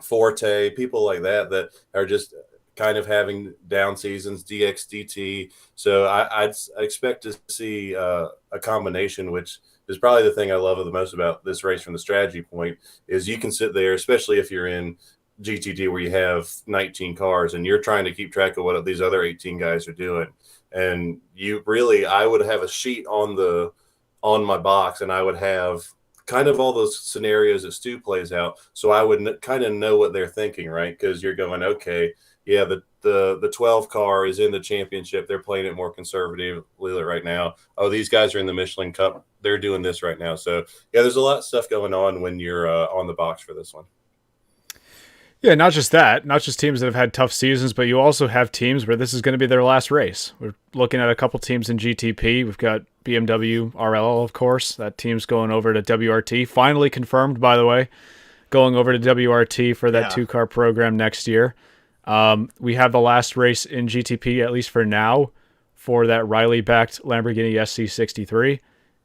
Forte, people like that are just kind of having down seasons, DXDT. So I expect to see a combination, which is probably the thing I love the most about this race from the strategy point, is you can sit there, especially if you're in GTD where you have 19 cars and you're trying to keep track of what these other 18 guys are doing. And I would have a sheet on my box, and I would have kind of all those scenarios that Stu plays out. So I would kind of know what they're thinking, right? Because you're going, okay, yeah, the 12 car is in the championship. They're playing it more conservatively right now. Oh, these guys are in the Michelin Cup. They're doing this right now. So, yeah, there's a lot of stuff going on when you're on the box for this one. Yeah, not just that, not just teams that have had tough seasons, but you also have teams where this is going to be their last race. We're looking at a couple teams in GTP. We've got BMW RLL, of course. That team's going over to WRT. Finally confirmed, by the way, going over to WRT for that 2-car program next year. We have the last race in GTP, at least for now, for that Riley-backed Lamborghini SC63.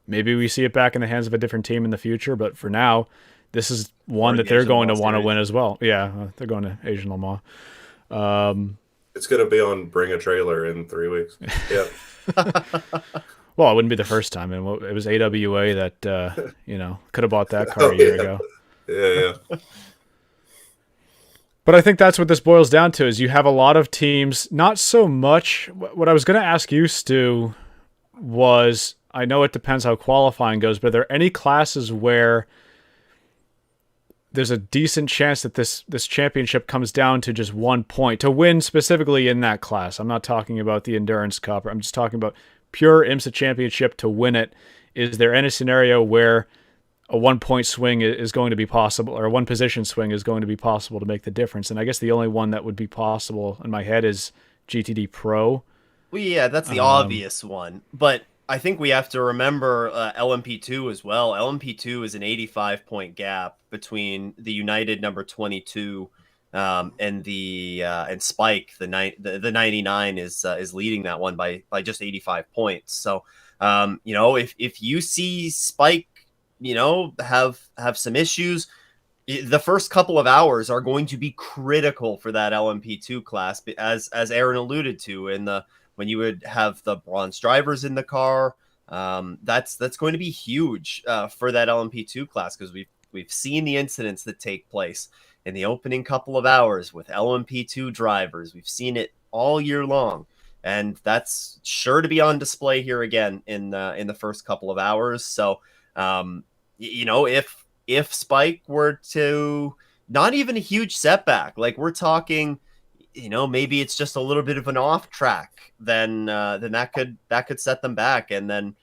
Maybe we see it back in the hands of a different team in the future, but for now, this is one that they're going to want to win as well. Yeah, they're going to Asian Le Mans. It's going to be on Bring a Trailer in 3 weeks. Yeah. Well, it wouldn't be the first time. It was AWA that, could have bought that car a year ago. Yeah. But I think that's what this boils down to, is you have a lot of teams, not so much. What I was going to ask you, Stu, was, I know it depends how qualifying goes, but are there any classes where there's a decent chance that this championship comes down to just 1 point to win specifically in that class? I'm not talking about the Endurance Cup. I'm just talking about pure IMSA championship to win it. Is there any scenario where a 1 point swing is going to be possible, or a 1 position swing is going to be possible to make the difference? And I guess the only one that would be possible in my head is GTD Pro. Well, yeah, that's the obvious one. But I think we have to remember LMP2 as well. LMP2 is an 85-point gap between the United number 22 and the and Spike. The 99 is leading that one by just 85 points. So if you see Spike, have some issues, the first couple of hours are going to be critical for that LMP2 class, as Aaron alluded to, when you would have the bronze drivers in the car. That's going to be huge for that LMP2 class, because we've seen the incidents that take place in the opening couple of hours with LMP2 drivers. We've seen it all year long, and that's sure to be on display here again in the first couple of hours. So, if Spike were to, not even a huge setback, like we're talking, maybe it's just a little bit of an off track, then that could set them back. And then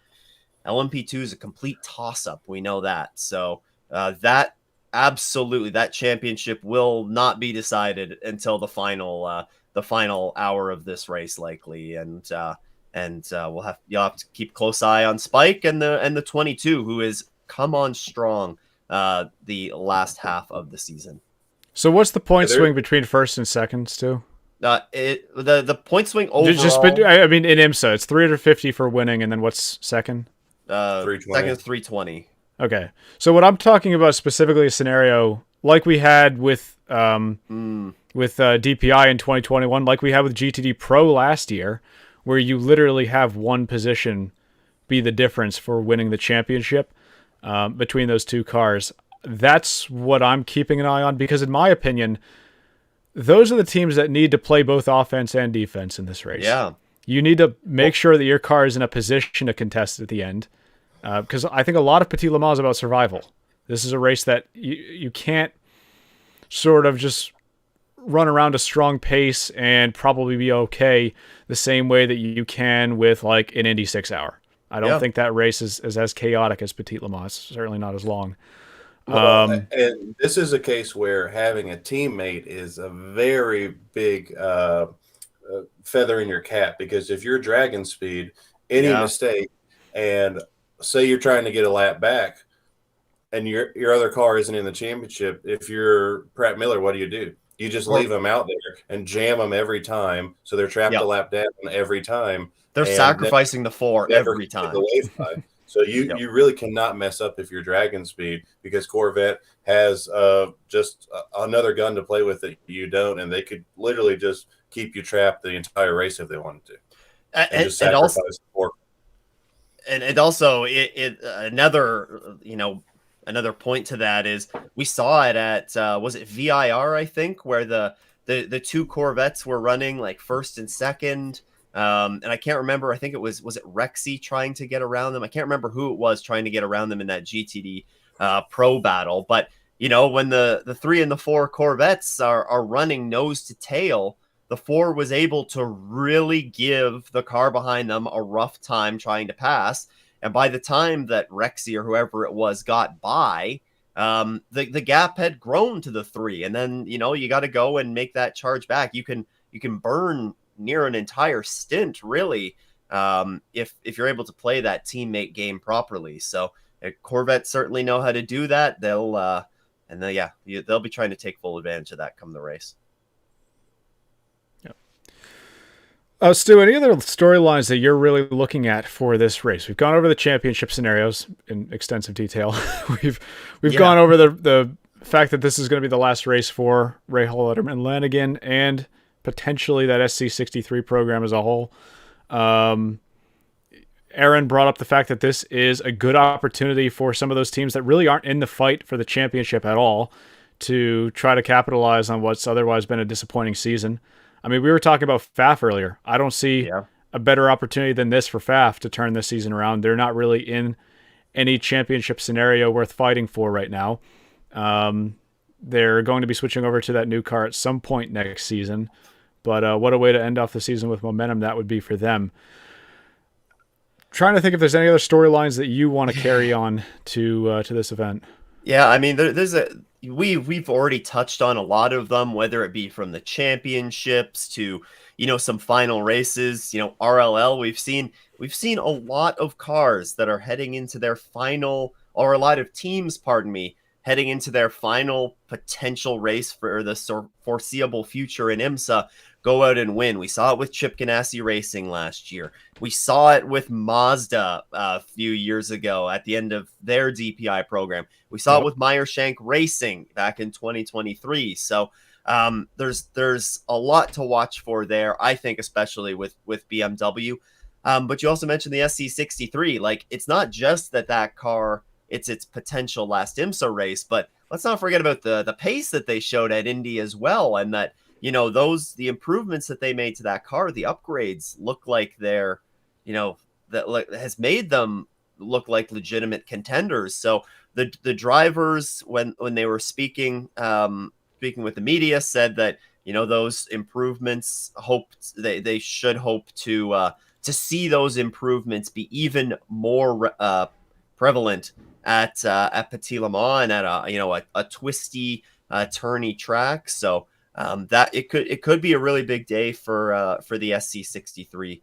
LMP2 is a complete toss up. We know that. So that absolutely, that championship will not be decided until the final hour of this race, likely, and you'll have to keep close eye on Spike and the 22, who is come on strong the last half of the season. So what's the point swing between first and second, Stu? The point swing overall. I mean, in IMSA, it's 350 for winning, and then what's second? 320. Second is 320. Okay, so what I'm talking about specifically a scenario like we had with DPI in 2021, like we had with GTD Pro last year, where you literally have one position be the difference for winning the championship between those two cars. That's what I'm keeping an eye on, because in my opinion, those are the teams that need to play both offense and defense in this race. Yeah. You need to make sure that your car is in a position to contest at the end. Because I think a lot of Petit Le Mans is about survival. This is a race that you can't sort of just run around a strong pace and probably be okay the same way that you can with like an Indy 6 hour. I don't think that race is as chaotic as Petit Le Mans. It's certainly not as long. Well, and this is a case where having a teammate is a very big feather in your cap, because if you're dragging speed, any mistake, and say you're trying to get a lap back and your other car isn't in the championship, if you're Pratt Miller, what do? You just leave them out there and jam them every time, so they're trapped a lap down every time. They're sacrificing the four every time. So you really cannot mess up if you're dragging speed, because Corvette has just another gun to play with that you don't, and they could literally just keep you trapped the entire race if they wanted to. And just sacrifice the four. And also another point to that is we saw it at was it VIR, I think, where the two Corvettes were running like first and second, and I can't remember, I think it was it Rexy trying to get around them? I can't remember who it was trying to get around them in that GTD pro battle, but when the 3 and the 4 Corvettes are running nose to tail, the 4 was able to really give the car behind them a rough time trying to pass. And by the time that Rexy or whoever it was got by, the gap had grown to the 3. And then, you got to go and make that charge back. You can burn near an entire stint, really, if you're able to play that teammate game properly. So Corvette certainly know how to do that. They'll be trying to take full advantage of that come the race. Stu, any other storylines that you're really looking at for this race? We've gone over the championship scenarios in extensive detail. We've gone over the fact that this is going to be the last race for Rahal Letterman Lanigan and potentially that SC63 program as a whole. Aaron brought up the fact that this is a good opportunity for some of those teams that really aren't in the fight for the championship at all to try to capitalize on what's otherwise been a disappointing season. I mean, we were talking about FAF earlier. I don't see a better opportunity than this for FAF to turn this season around. They're not really in any championship scenario worth fighting for right now. They're going to be switching over to that new car at some point next season. But what a way to end off the season with momentum that would be for them. Trying to think if there's any other storylines that you want to carry on to this event. Yeah, I mean, we've already touched on a lot of them, whether it be from the championships to some final races. RLL, we've seen a lot of cars that are heading into their final, or a lot of teams, heading into their final potential race for the foreseeable future in IMSA, go out and win. We saw it with Chip Ganassi Racing last year. We saw it with Mazda a few years ago at the end of their DPI program. We saw it with Meyershank Racing back in 2023. So there's a lot to watch for there, I think, especially with BMW. But you also mentioned the SC63. Like, it's not just that car, it's its potential last IMSA race, but let's not forget about the pace that they showed at Indy as well, and that the improvements that they made to that car, the upgrades look like they're, that has made them look like legitimate contenders. So the drivers, when they were speaking with the media, said that, those improvements they should hope to see those improvements be even more prevalent at Petit Le Mans and at a twisty, turny track. So that it could be a really big day for the SC63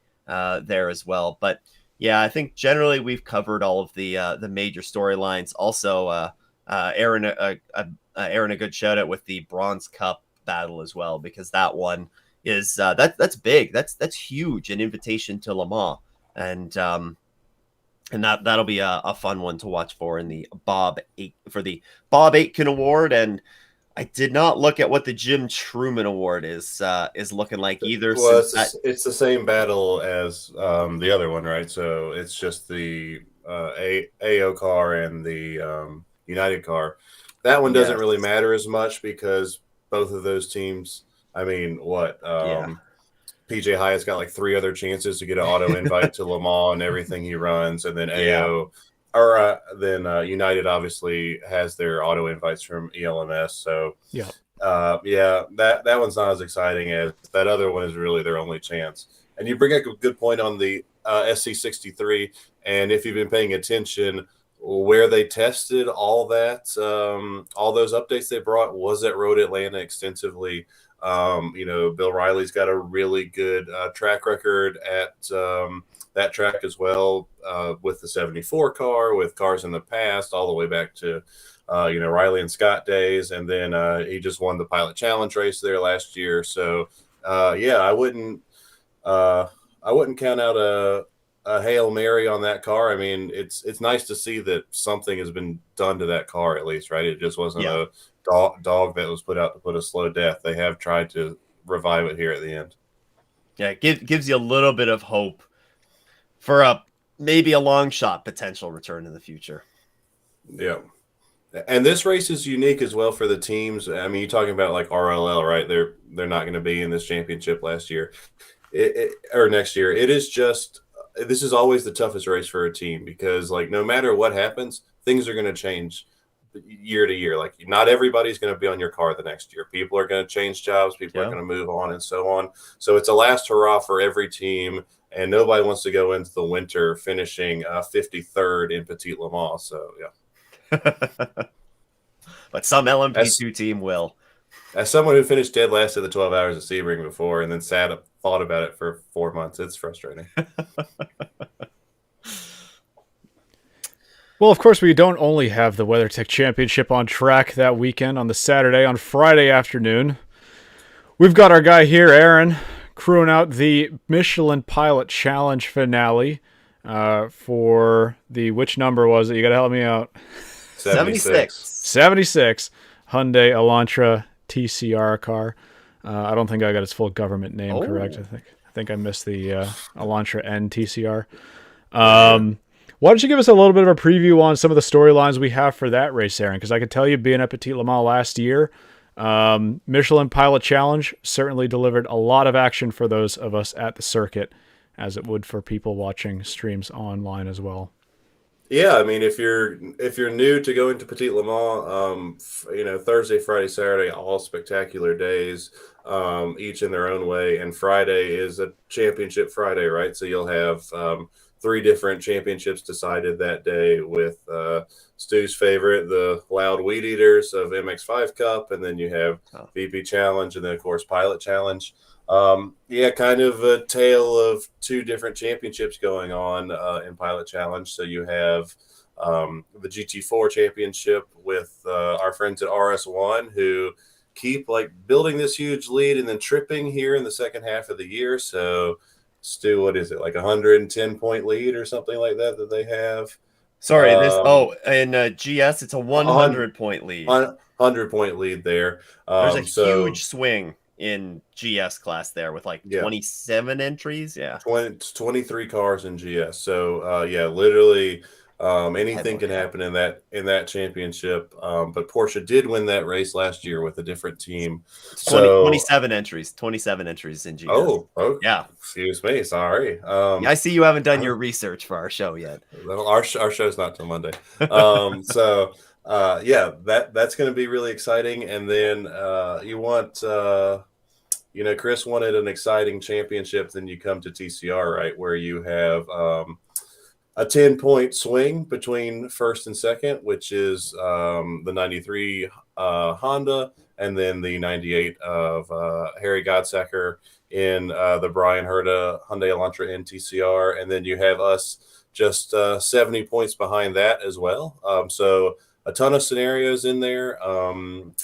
there as well. But yeah, I think generally we've covered all of the major storylines. Also, Aaron a good shout out with the Bronze Cup battle as well, because that one is that's big. That's huge. An invitation to Le Mans, and that'll be a fun one to watch for in the Bob Aitken Award. And I did not look at what the Jim Truman Award is looking like either. Well, it's the same battle as the other one, right? So it's just the AO car and the United car. That one doesn't really matter as much because both of those teams, I mean, PJ Hyatt's got like 3 other chances to get an auto invite to Le Mans and everything he runs, and then United obviously has their auto invites from ELMS. So that one's not as exciting as that other one is really their only chance. And you bring up a good point on the SC63, and if you've been paying attention, where they tested all that, all those updates they brought was at Road Atlanta extensively. Bill Riley's got a really good track record at that track as well, with the 74 car, with cars in the past, all the way back to, Riley and Scott days. And then he just won the Pilot Challenge race there last year. So, I wouldn't count out a Hail Mary on that car. I mean, it's nice to see that something has been done to that car at least, right? It just wasn't a dog that was put out to put a slow death. They have tried to revive it here at the end. Yeah, it gives you a little bit of hope for maybe a long shot potential return in the future. Yeah. And this race is unique as well for the teams. I mean, you're talking about like RLL, right? They're not going to be in this championship last year or next year. This is always the toughest race for a team because, like, no matter what happens, things are going to change year to year. Like, not everybody's going to be on your car the next year. People are going to change jobs. People are going to move on and so on. So it's a last hurrah for every team, and nobody wants to go into the winter finishing 53rd in Petit Le Mans. So, yeah. But some LMP2 team will. As someone who finished dead last at the 12 Hours of Sebring before and then thought about it for 4 months, it's frustrating. Well, of course, we don't only have the WeatherTech Championship on track that weekend on the Saturday. On Friday afternoon, we've got our guy here, Aaron, crewing out the Michelin Pilot Challenge finale for the, which number was it? You got to help me out. 76 Hyundai Elantra TCR car. I don't think I got its full government name correct. I think I missed the Elantra N TCR. Why don't you give us a little bit of a preview on some of the storylines we have for that race, Aaron? Because I could tell you, being at Petit Le Mans last year, Michelin Pilot Challenge certainly delivered a lot of action for those of us at the circuit, as it would for people watching streams online as well. Yeah, I mean, if you're new to going to Petit Le Mans, Thursday, Friday, Saturday, all spectacular days, each in their own way. And Friday is a championship Friday, right? So you'll have 3 different championships decided that day with Stu's favorite, the Loud Weed Eaters of MX5 Cup, and then you have VP Challenge, and then, of course, Pilot Challenge. Kind of a tale of 2 different championships going on in Pilot Challenge. So you have the GT4 championship with our friends at RS1 who keep like building this huge lead and then tripping here in the second half of the year. So Stu, what is it, like 110-point lead or something like that they have? Sorry, in GS it's a 100-point lead. 100-point lead there. There's a huge swing in GS class there with like 27 entries. 23 cars in GS. So literally anything can happen in that championship. But Porsche did win that race last year with a different team. 27 entries in GS. Yeah. Excuse me. Sorry. I see you haven't done your research for our show yet. Our show's not till Monday. That's going to be really exciting. And then you want Chris wanted an exciting championship. Then you come to TCR, right, where you have a 10-point swing between first and second, which is the 93 Honda and then the 98 of Harry Godsacker in the Bryan Herta Hyundai Elantra NTCR. And then you have us just 70 points behind that as well. So a ton of scenarios in there. I'm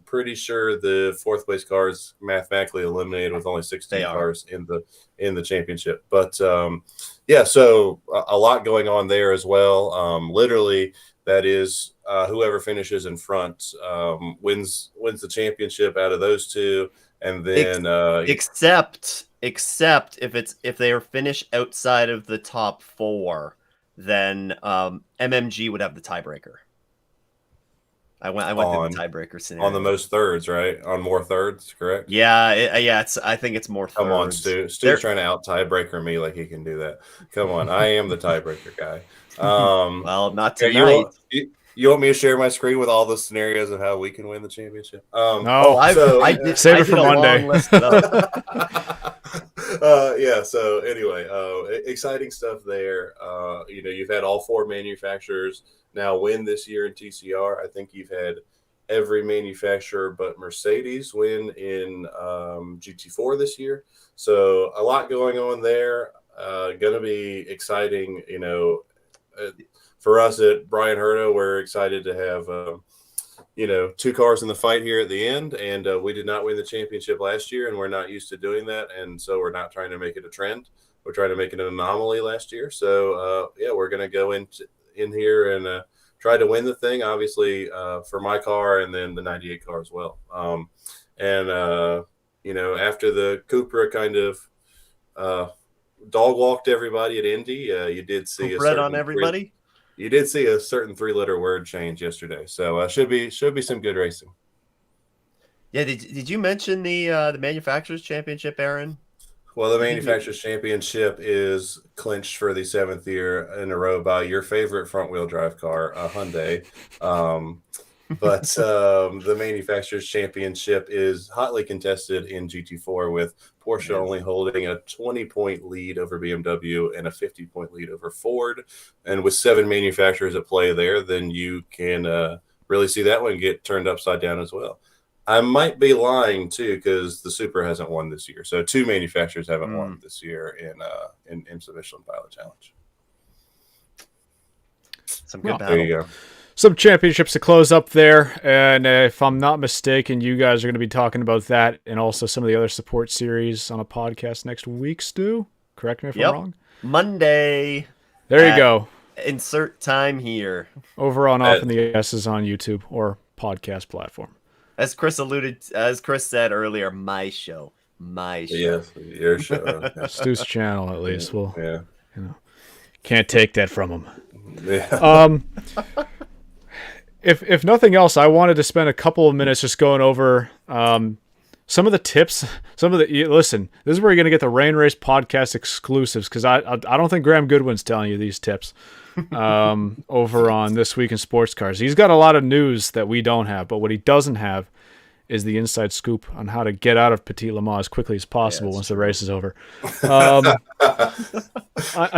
pretty sure the fourth place car is mathematically eliminated with only 16 cars in the championship. But yeah, so a lot going on there as well. Literally, that is whoever finishes in front wins the championship out of those two, and then except if they are finished outside of the top 4, then MMG would have the tiebreaker. I went through the tiebreaker scenario on the most thirds, right? On more thirds, correct? Yeah. I think it's more thirds. Come on, Stu. Stu's trying to out tiebreaker me like he can do that. Come on, I am the tiebreaker guy. Well, not tonight. You want me to share my screen with all the scenarios of how we can win the championship? No, save it for Monday. Yeah. So anyway, exciting stuff there. You've had all 4 manufacturers now win this year in TCR. I think you've had every manufacturer but Mercedes win in GT4 this year. So a lot going on there. Going to be exciting. For us at Bryan Herta, we're excited to have 2 cars in the fight here at the end, and we did not win the championship last year, and we're not used to doing that, and so we're not trying to make it a trend. We're trying to make it an anomaly last year. So we're going to go in here and try to win the thing, obviously, for my car and then the 98 car as well. After the Cupra kind of dog walked everybody at Indy, you did see you did see a certain 3-letter word change yesterday, so should be some good racing. Yeah, did you mention the Manufacturers Championship, Aaron? Well, the Manufacturers Championship is clinched for the 7th year in a row by your favorite front-wheel drive car, a Hyundai. But the Manufacturers Championship is hotly contested in GT4 with Porsche only holding a 20-point lead over BMW and a 50-point lead over Ford. And with 7 manufacturers at play there, then you can really see that one get turned upside down as well. I might be lying, too, because the Supra hasn't won this year. So 2 manufacturers haven't won this year in IMSA Michelin Pilot Challenge. Some good battle. There you go. Some championships to close up there, and if I'm not mistaken, you guys are going to be talking about that and also some of the other support series on a podcast next week, Stu. Correct me if I'm wrong. Monday. There you go. Insert time here. Over on Off in the Esses on YouTube or podcast platform. As Chris said earlier, my show. Yes, your show. Stu's channel, at least. Well, can't take that from him. Yeah. If nothing else, I wanted to spend a couple of minutes just going over some of the tips. Listen, this is where you're going to get the Rain Race podcast exclusives, because I don't think Graham Goodwin's telling you these tips over on This Week in Sports Cars. He's got a lot of news that we don't have, but what he doesn't have is the inside scoop on how to get out of Petit Le Mans as quickly as possible once the race is over. I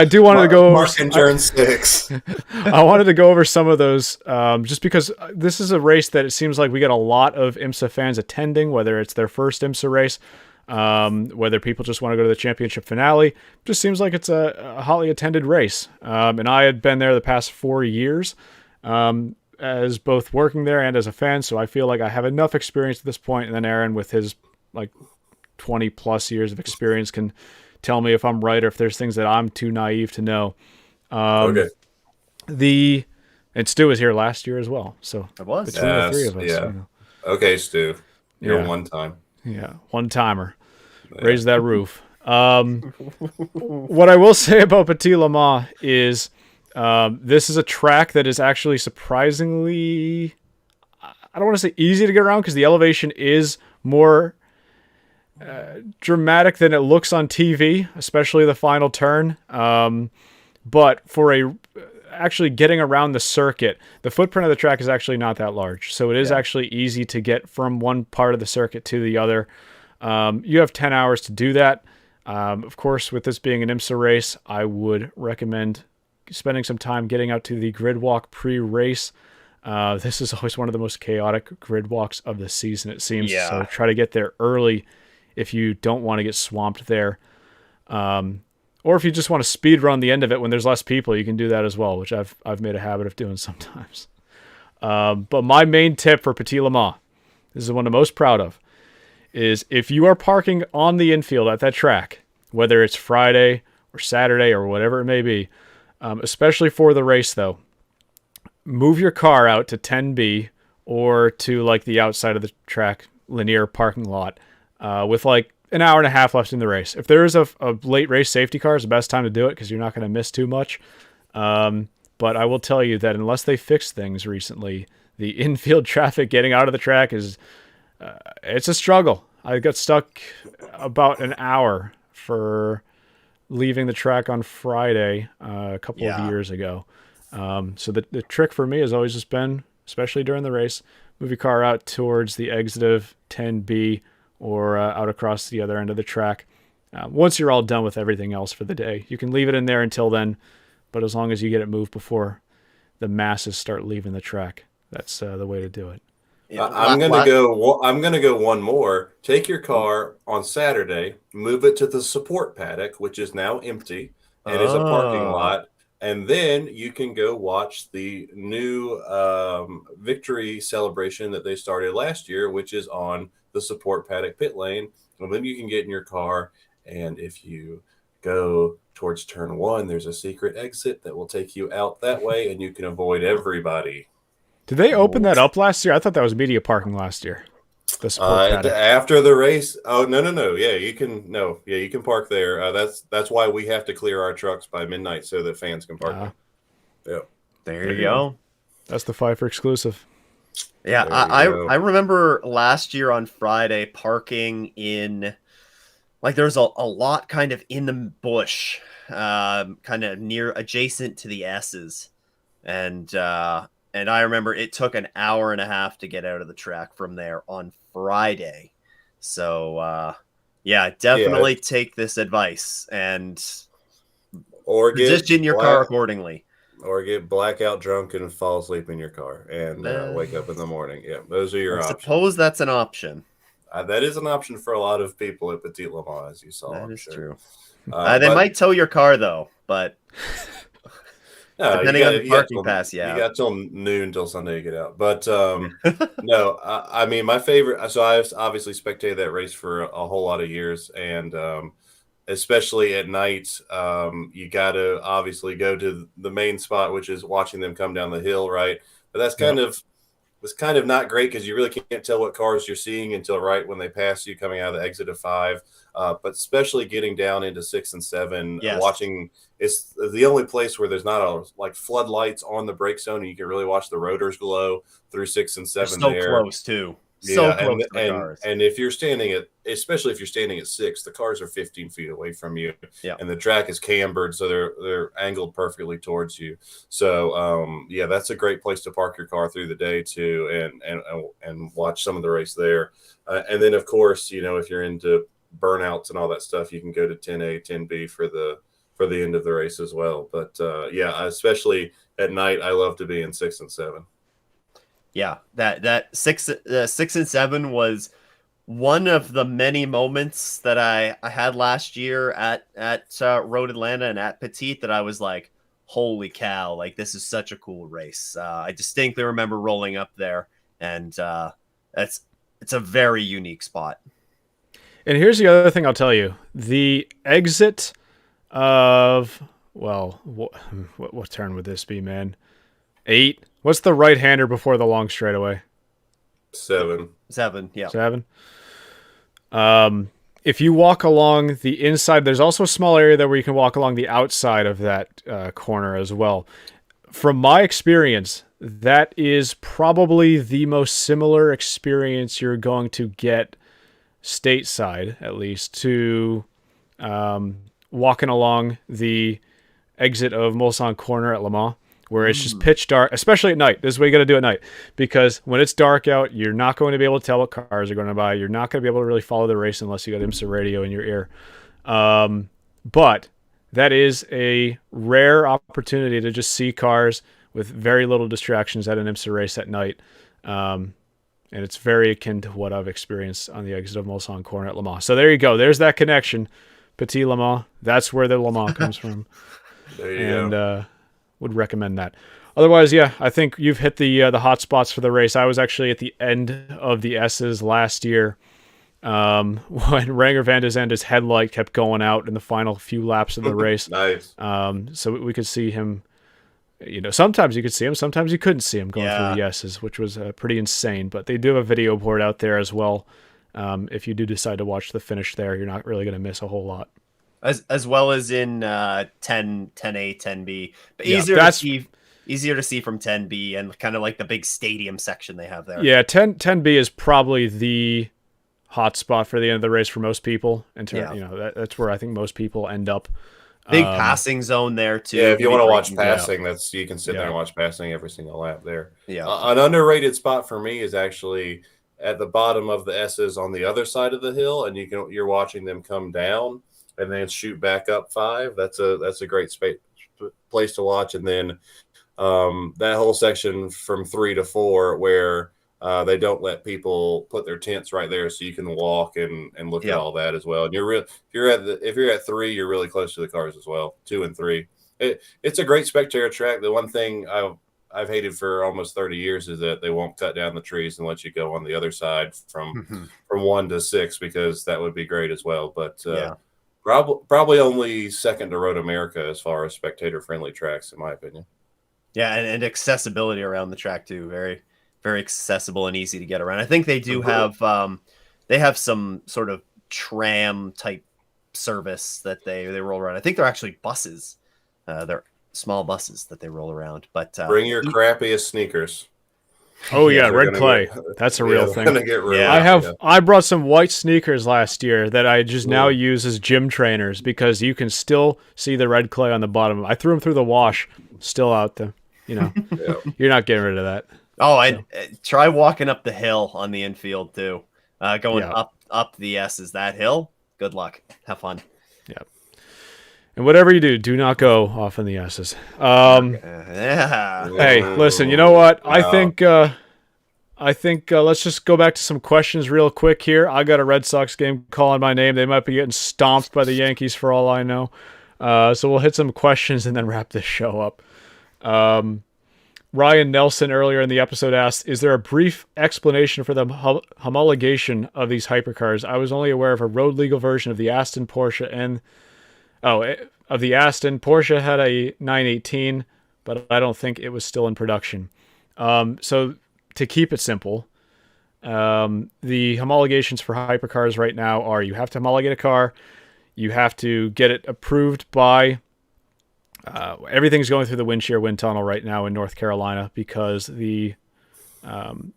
do want to go over turn 6. I wanted to go over some of those just because this is a race that it seems like we got a lot of IMSA fans attending, whether it's their first IMSA race, whether people just want to go to the championship finale. Just seems like it's a hotly attended race. And I had been there the past 4 years as both working there and as a fan, so I feel like I have enough experience at this point, and then Aaron, with his 20 plus years of experience, can tell me if I'm right or if there's things that I'm too naive to know. Okay. And Stu was here last year as well, so I was. between the 3 of us. Yeah. Okay, Stu, you're one time. Yeah, one timer. Raise that roof. What I will say about Petit Le Mans is this is a track that is actually surprisingly, I don't want to say easy to get around, because the elevation is more dramatic than it looks on TV, especially the final turn. But for actually getting around the circuit, the footprint of the track is actually not that large. So it is actually easy to get from one part of the circuit to the other. You have 10 hours to do that. Of course, with this being an IMSA race, I would recommend spending some time getting out to the grid walk pre-race. This is always one of the most chaotic grid walks of the season, it seems. Yeah. So try to get there early if you don't want to get swamped there. Or if you just want to speed run the end of it when there's less people, you can do that as well, which I've made a habit of doing sometimes. But my main tip for Petit Le Mans, this is the one I'm most proud of, is if you are parking on the infield at that track, whether it's Friday or Saturday or whatever it may be, especially for the race though, move your car out to 10B or to like the outside of the track linear parking lot with like an hour and a half left in the race. If there is a late race safety car, it's the best time to do it because you're not going to miss too much. But I will tell you that unless they fixed things recently, the infield traffic getting out of the track is it's a struggle. I got stuck about an hour for leaving the track on Friday a couple of years ago. So the trick for me has always just been, especially during the race, move your car out towards the exit of 10B or out across the other end of the track. Once you're all done with everything else for the day, you can leave it in there until then, but as long as you get it moved before the masses start leaving the track, that's the way to do it. Yeah, I'm gonna go one more. Take your car on Saturday, move it to the support paddock, which is now empty and is a parking lot, and then you can go watch the new victory celebration that they started last year, which is on the support paddock pit lane. And then you can get in your car, and if you go towards turn 1, there's a secret exit that will take you out that way, and you can avoid everybody. Did they open that up last year? I thought that was media parking last year. The support paddock. After the race. Oh, no. Yeah, you can park there. That's why we have to clear our trucks by midnight so that fans can park. Yeah. There you go. That's the Phifer exclusive. Yeah, I remember last year on Friday parking in, like, there's a lot kind of in the bush, kind of near adjacent to the Esses, and I remember it took an hour and a half to get out of the track from there on Friday. So definitely take this advice and position your car accordingly. Or get blackout drunk and fall asleep in your car and wake up in the morning. Yeah, those are your options. I suppose that's an option. That is an option for a lot of people at Petit Le Mans, as you saw. That is true. They might tow your car, though, but depending on the parking pass, you got till noon till Sunday to get out. But no, I mean, my favorite. So I've obviously spectated that race for a whole lot of years, and especially at night, you got to obviously go to the main spot, which is watching them come down the hill, right? But that's kind of not great because you really can't tell what cars you're seeing until right when they pass you coming out of the exit of 5. But especially getting down into 6 and 7, watching, it's the only place where there's not like floodlights on the brake zone, and you can really watch the rotors glow through 6 and 7. They're so close too. So close to the cars. And if you're especially if you're standing at 6, the cars are 15 feet away from you, and the track is cambered, so they're angled perfectly towards you. So that's a great place to park your car through the day too, and watch some of the race there. And then of course, if you're into burnouts and all that stuff, you can go to 10A, 10B for the end of the race as well. But especially at night, I love to be in 6 and 7. Yeah, that 6 and 7 was one of the many moments that I had last year at Road Atlanta and at Petit that I was like, holy cow, like this is such a cool race. I distinctly remember rolling up there, and it's a very unique spot. And here's the other thing I'll tell you. The exit of, well, what turn would this be, man? 8? What's the right-hander before the long straightaway? 7. 7, yeah. 7. If you walk along the inside, there's also a small area there where you can walk along the outside of that corner as well. From my experience, that is probably the most similar experience you're going to get stateside, at least, to walking along the exit of Mulsanne Corner at Le Mans, where it's just pitch dark, especially at night. This is what you got to do at night, because when it's dark out, you're not going to be able to tell what cars are going to by. You're not going to be able to really follow the race unless you got IMSA radio in your ear. But that is a rare opportunity to just see cars with very little distractions at an IMSA race at night. And it's very akin to what I've experienced on the exit of Mulsanne Corner at Le Mans. So there you go. There's that connection. Petit Le Mans. That's where the Le Mans comes from. There you go. Would recommend that. Otherwise, yeah, I think you've hit the hot spots for the race. I was actually at the end of the Esses last year when Renger van der Zande's headlight kept going out in the final few laps of the race. Nice. So we could see him. Sometimes you could see him, sometimes you couldn't see him going through the Esses, which was pretty insane. But they do have a video board out there as well. If you do decide to watch the finish there, you're not really going to miss a whole lot. As well as in 10A, 10B. But easier to see from 10B and kind of like the big stadium section they have there. Yeah, 10B is probably the hot spot for the end of the race for most people. That's where I think most people end up. Big passing zone there too. Yeah, if you want to watch passing, you can sit there and watch passing every single lap there. Yeah. An underrated spot for me is actually at the bottom of the S's on the other side of the hill, and you're watching them come down and then shoot back up 5. That's a great place to watch. And then that whole section from 3 to 4 where they don't let people put their tents right there, so you can walk and look at all that as well. And if you're at 3, you're really close to the cars as well. 2 and 3, it's a great spectator track. The one thing I've hated for almost 30 years is that they won't cut down the trees and let you go on the other side from 1 to 6, because that would be great as well. But probably only second to Road America as far as spectator friendly tracks, in my opinion. Yeah, and accessibility around the track too. Very, very accessible and easy to get around. I think they do have some sort of tram type service that they roll around. I think they're actually buses. They're small buses that they roll around. But bring your crappiest sneakers. Oh yeah, red clay. That's a real thing. I brought some white sneakers last year that I just now use as gym trainers, because you can still see the red clay on the bottom. I threw them through the wash, still out there. You're not getting rid of that. Oh, I try walking up the hill on the infield too. Going up the S's, that hill. Good luck. Have fun. Yeah. And whatever you do not go off in the S's. Hey, listen. You know what? I think let's just go back to some questions real quick here. I got a Red Sox game calling my name. They might be getting stomped by the Yankees for all I know. So we'll hit some questions and then wrap this show up. Ryan Nelson earlier in the episode asked, is there a brief explanation for the homologation of these hypercars? I was only aware of a road legal version of the Aston, Porsche, of the Aston. Porsche had a 918, but I don't think it was still in production. So to keep it simple, the homologations for hypercars right now are you have to homologate a car, you have to get it approved by everything's going through the wind shear wind tunnel right now in North Carolina, because the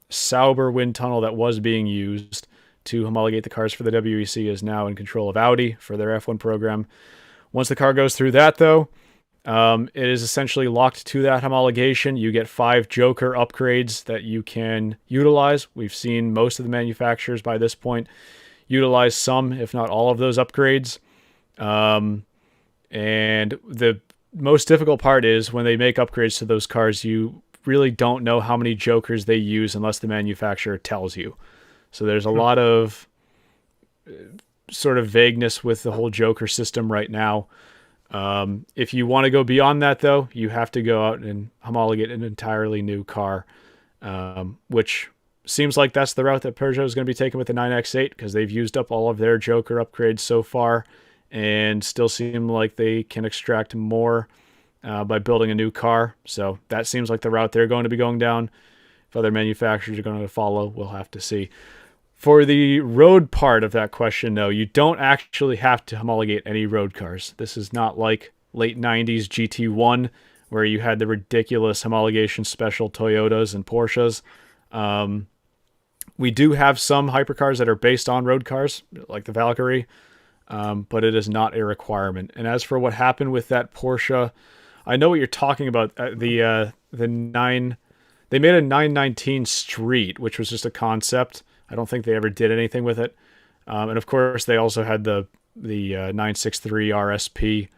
Sauber wind tunnel that was being used to homologate the cars for the WEC is now in control of Audi for their F1 program. Once the car goes through that, though, it is essentially locked to that homologation. You get 5 Joker upgrades that you can utilize. We've seen most of the manufacturers by this point utilize some, if not all of those upgrades. And the most difficult part is when they make upgrades to those cars, you really don't know how many Jokers they use unless the manufacturer tells you. So there's a lot of sort of vagueness with the whole Joker system right now. If you want to go beyond that, though, you have to go out and homologate an entirely new car, which seems like that's the route that Peugeot is going to be taking with the 9X8, because they've used up all of their Joker upgrades so far and still seem like they can extract more by building a new car. So that seems like the route they're going to be going down. If other manufacturers are going to follow, we'll have to see. For the road part of that question, though, you don't actually have to homologate any road cars. This is not like late 90s GT1, where you had the ridiculous homologation special Toyotas and Porsches. We do have some hypercars that are based on road cars, like the Valkyrie, but it is not a requirement. And as for what happened with that Porsche, I know what you're talking about. They made a 919 Street, which was just a concept. I don't think they ever did anything with it. And of course, they also had the 963 RSP,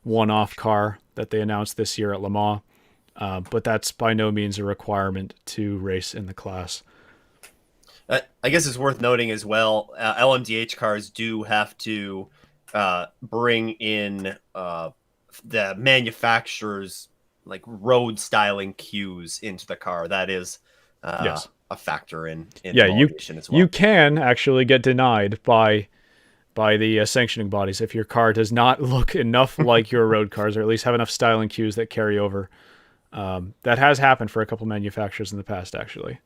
one-off car that they announced this year at Le Mans. But that's by no means a requirement to race in the class. I guess it's worth noting as well, LMDH cars do have to bring in the manufacturer's like road styling cues into the car. That is Yes. a factor in Yeah, homologation as well. you can actually get denied by the sanctioning bodies if your car does not look enough like your road cars, or at least have enough styling cues that carry over. That has happened for a couple manufacturers in the past, actually.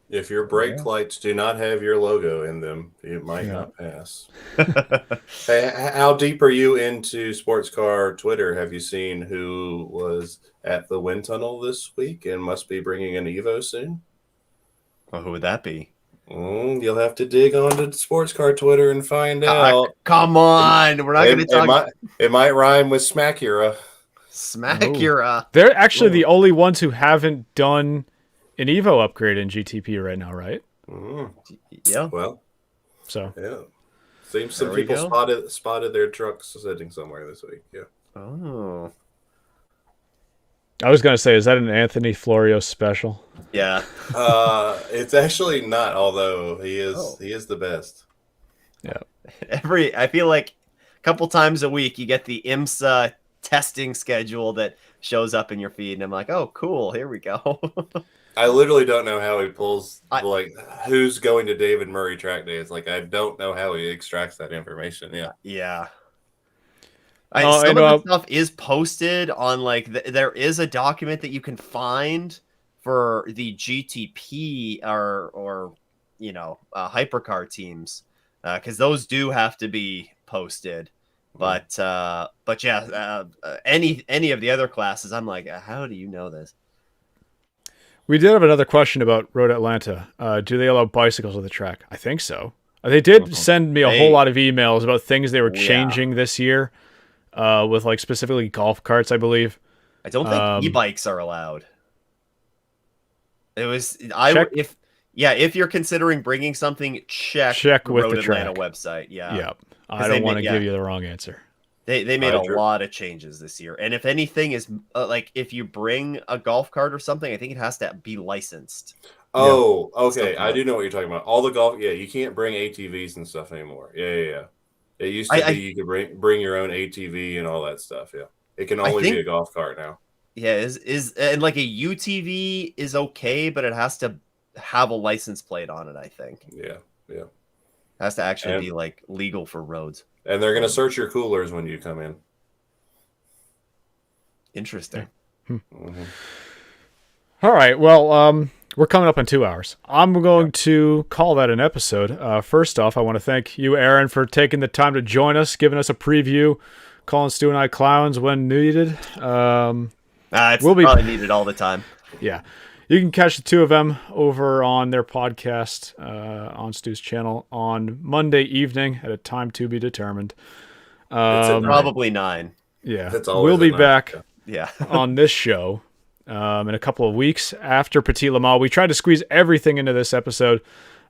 If your brake lights do not have your logo in them, it might not pass. Hey, how deep are you into sports car Twitter? Have you seen who was at the wind tunnel this week and must be bringing an Evo soon? Well, who would that be? You'll have to dig onto sports car Twitter and find out. Come on, we're not going to talk. It might rhyme with Smackura. Smackura. They're actually the only ones who haven't done an Evo upgrade in GTP right now, right? Yeah. Well, so yeah. Seems some There we people go. spotted their trucks sitting somewhere this week. Yeah. Oh. I was going to say, is that an Anthony Florio special? Yeah. It's actually not, although he is the best. Yeah. I feel like a couple times a week you get the IMSA testing schedule that shows up in your feed, and I'm like, oh, cool, here we go. I literally don't know how he pulls who's going to David Murray track days. Like, I don't know how he extracts that information. Yeah. Yeah. Some of the stuff is posted on there is a document that you can find for the GTP or hypercar teams, because those do have to be posted. But yeah, any of the other classes, I'm like, how do you know this? We did have another question about Road Atlanta. Do they allow bicycles on the track? I think so. They did send me a whole lot of emails about things they were changing this year, with like specifically golf carts, I believe. I don't think e-bikes are allowed. It was if you're considering bringing something, check with the Road Atlanta track website. Yeah. Yeah. I don't want to give you the wrong answer. They made a lot of changes this year, and if anything is if you bring a golf cart or something, I think it has to be licensed. Oh, okay. I do know what you're talking about. All the golf, you can't bring ATVs and stuff anymore. Yeah. It used to be you could bring your own ATV and all that stuff. Yeah, it can only be a golf cart now. Yeah, and like a UTV is okay, but it has to have a license plate on it. I think. Yeah. It has to actually be like legal for roads. And they're going to search your coolers when you come in. Interesting. All right. Well, we're coming up on 2 hours. I'm going to call that an episode. First off, I want to thank you, Aaron, for taking the time to join us, giving us a preview, calling Stu and I clowns when needed. It's probably needed all the time. Yeah. You can catch the two of them over on their podcast on Stu's channel on Monday evening at a time to be determined. It's probably 9. Yeah. We'll be back Yeah. on this show in a couple of weeks after Petit Le Mans. We tried to squeeze everything into this episode,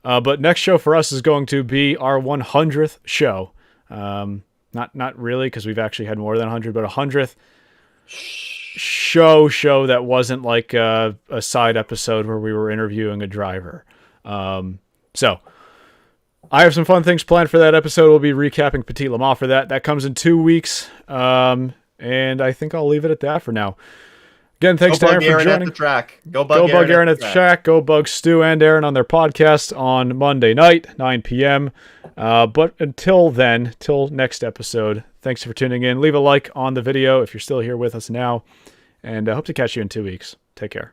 but next show for us is going to be our 100th show. Not really, because we've actually had more than 100, but 100th show that wasn't like a side episode where we were interviewing a driver. So I have some fun things planned for that episode. We'll be recapping Petit Le Mans for that. That comes in 2 weeks. And I think I'll leave it at that for now. Again, thanks to Aaron for joining. At the track. Go bug Aaron at the track. Go bug Stu and Aaron on their podcast on Monday night, 9 p.m. But until then, till next episode, thanks for tuning in. Leave a like on the video if you're still here with us now. And I hope to catch you in 2 weeks. Take care.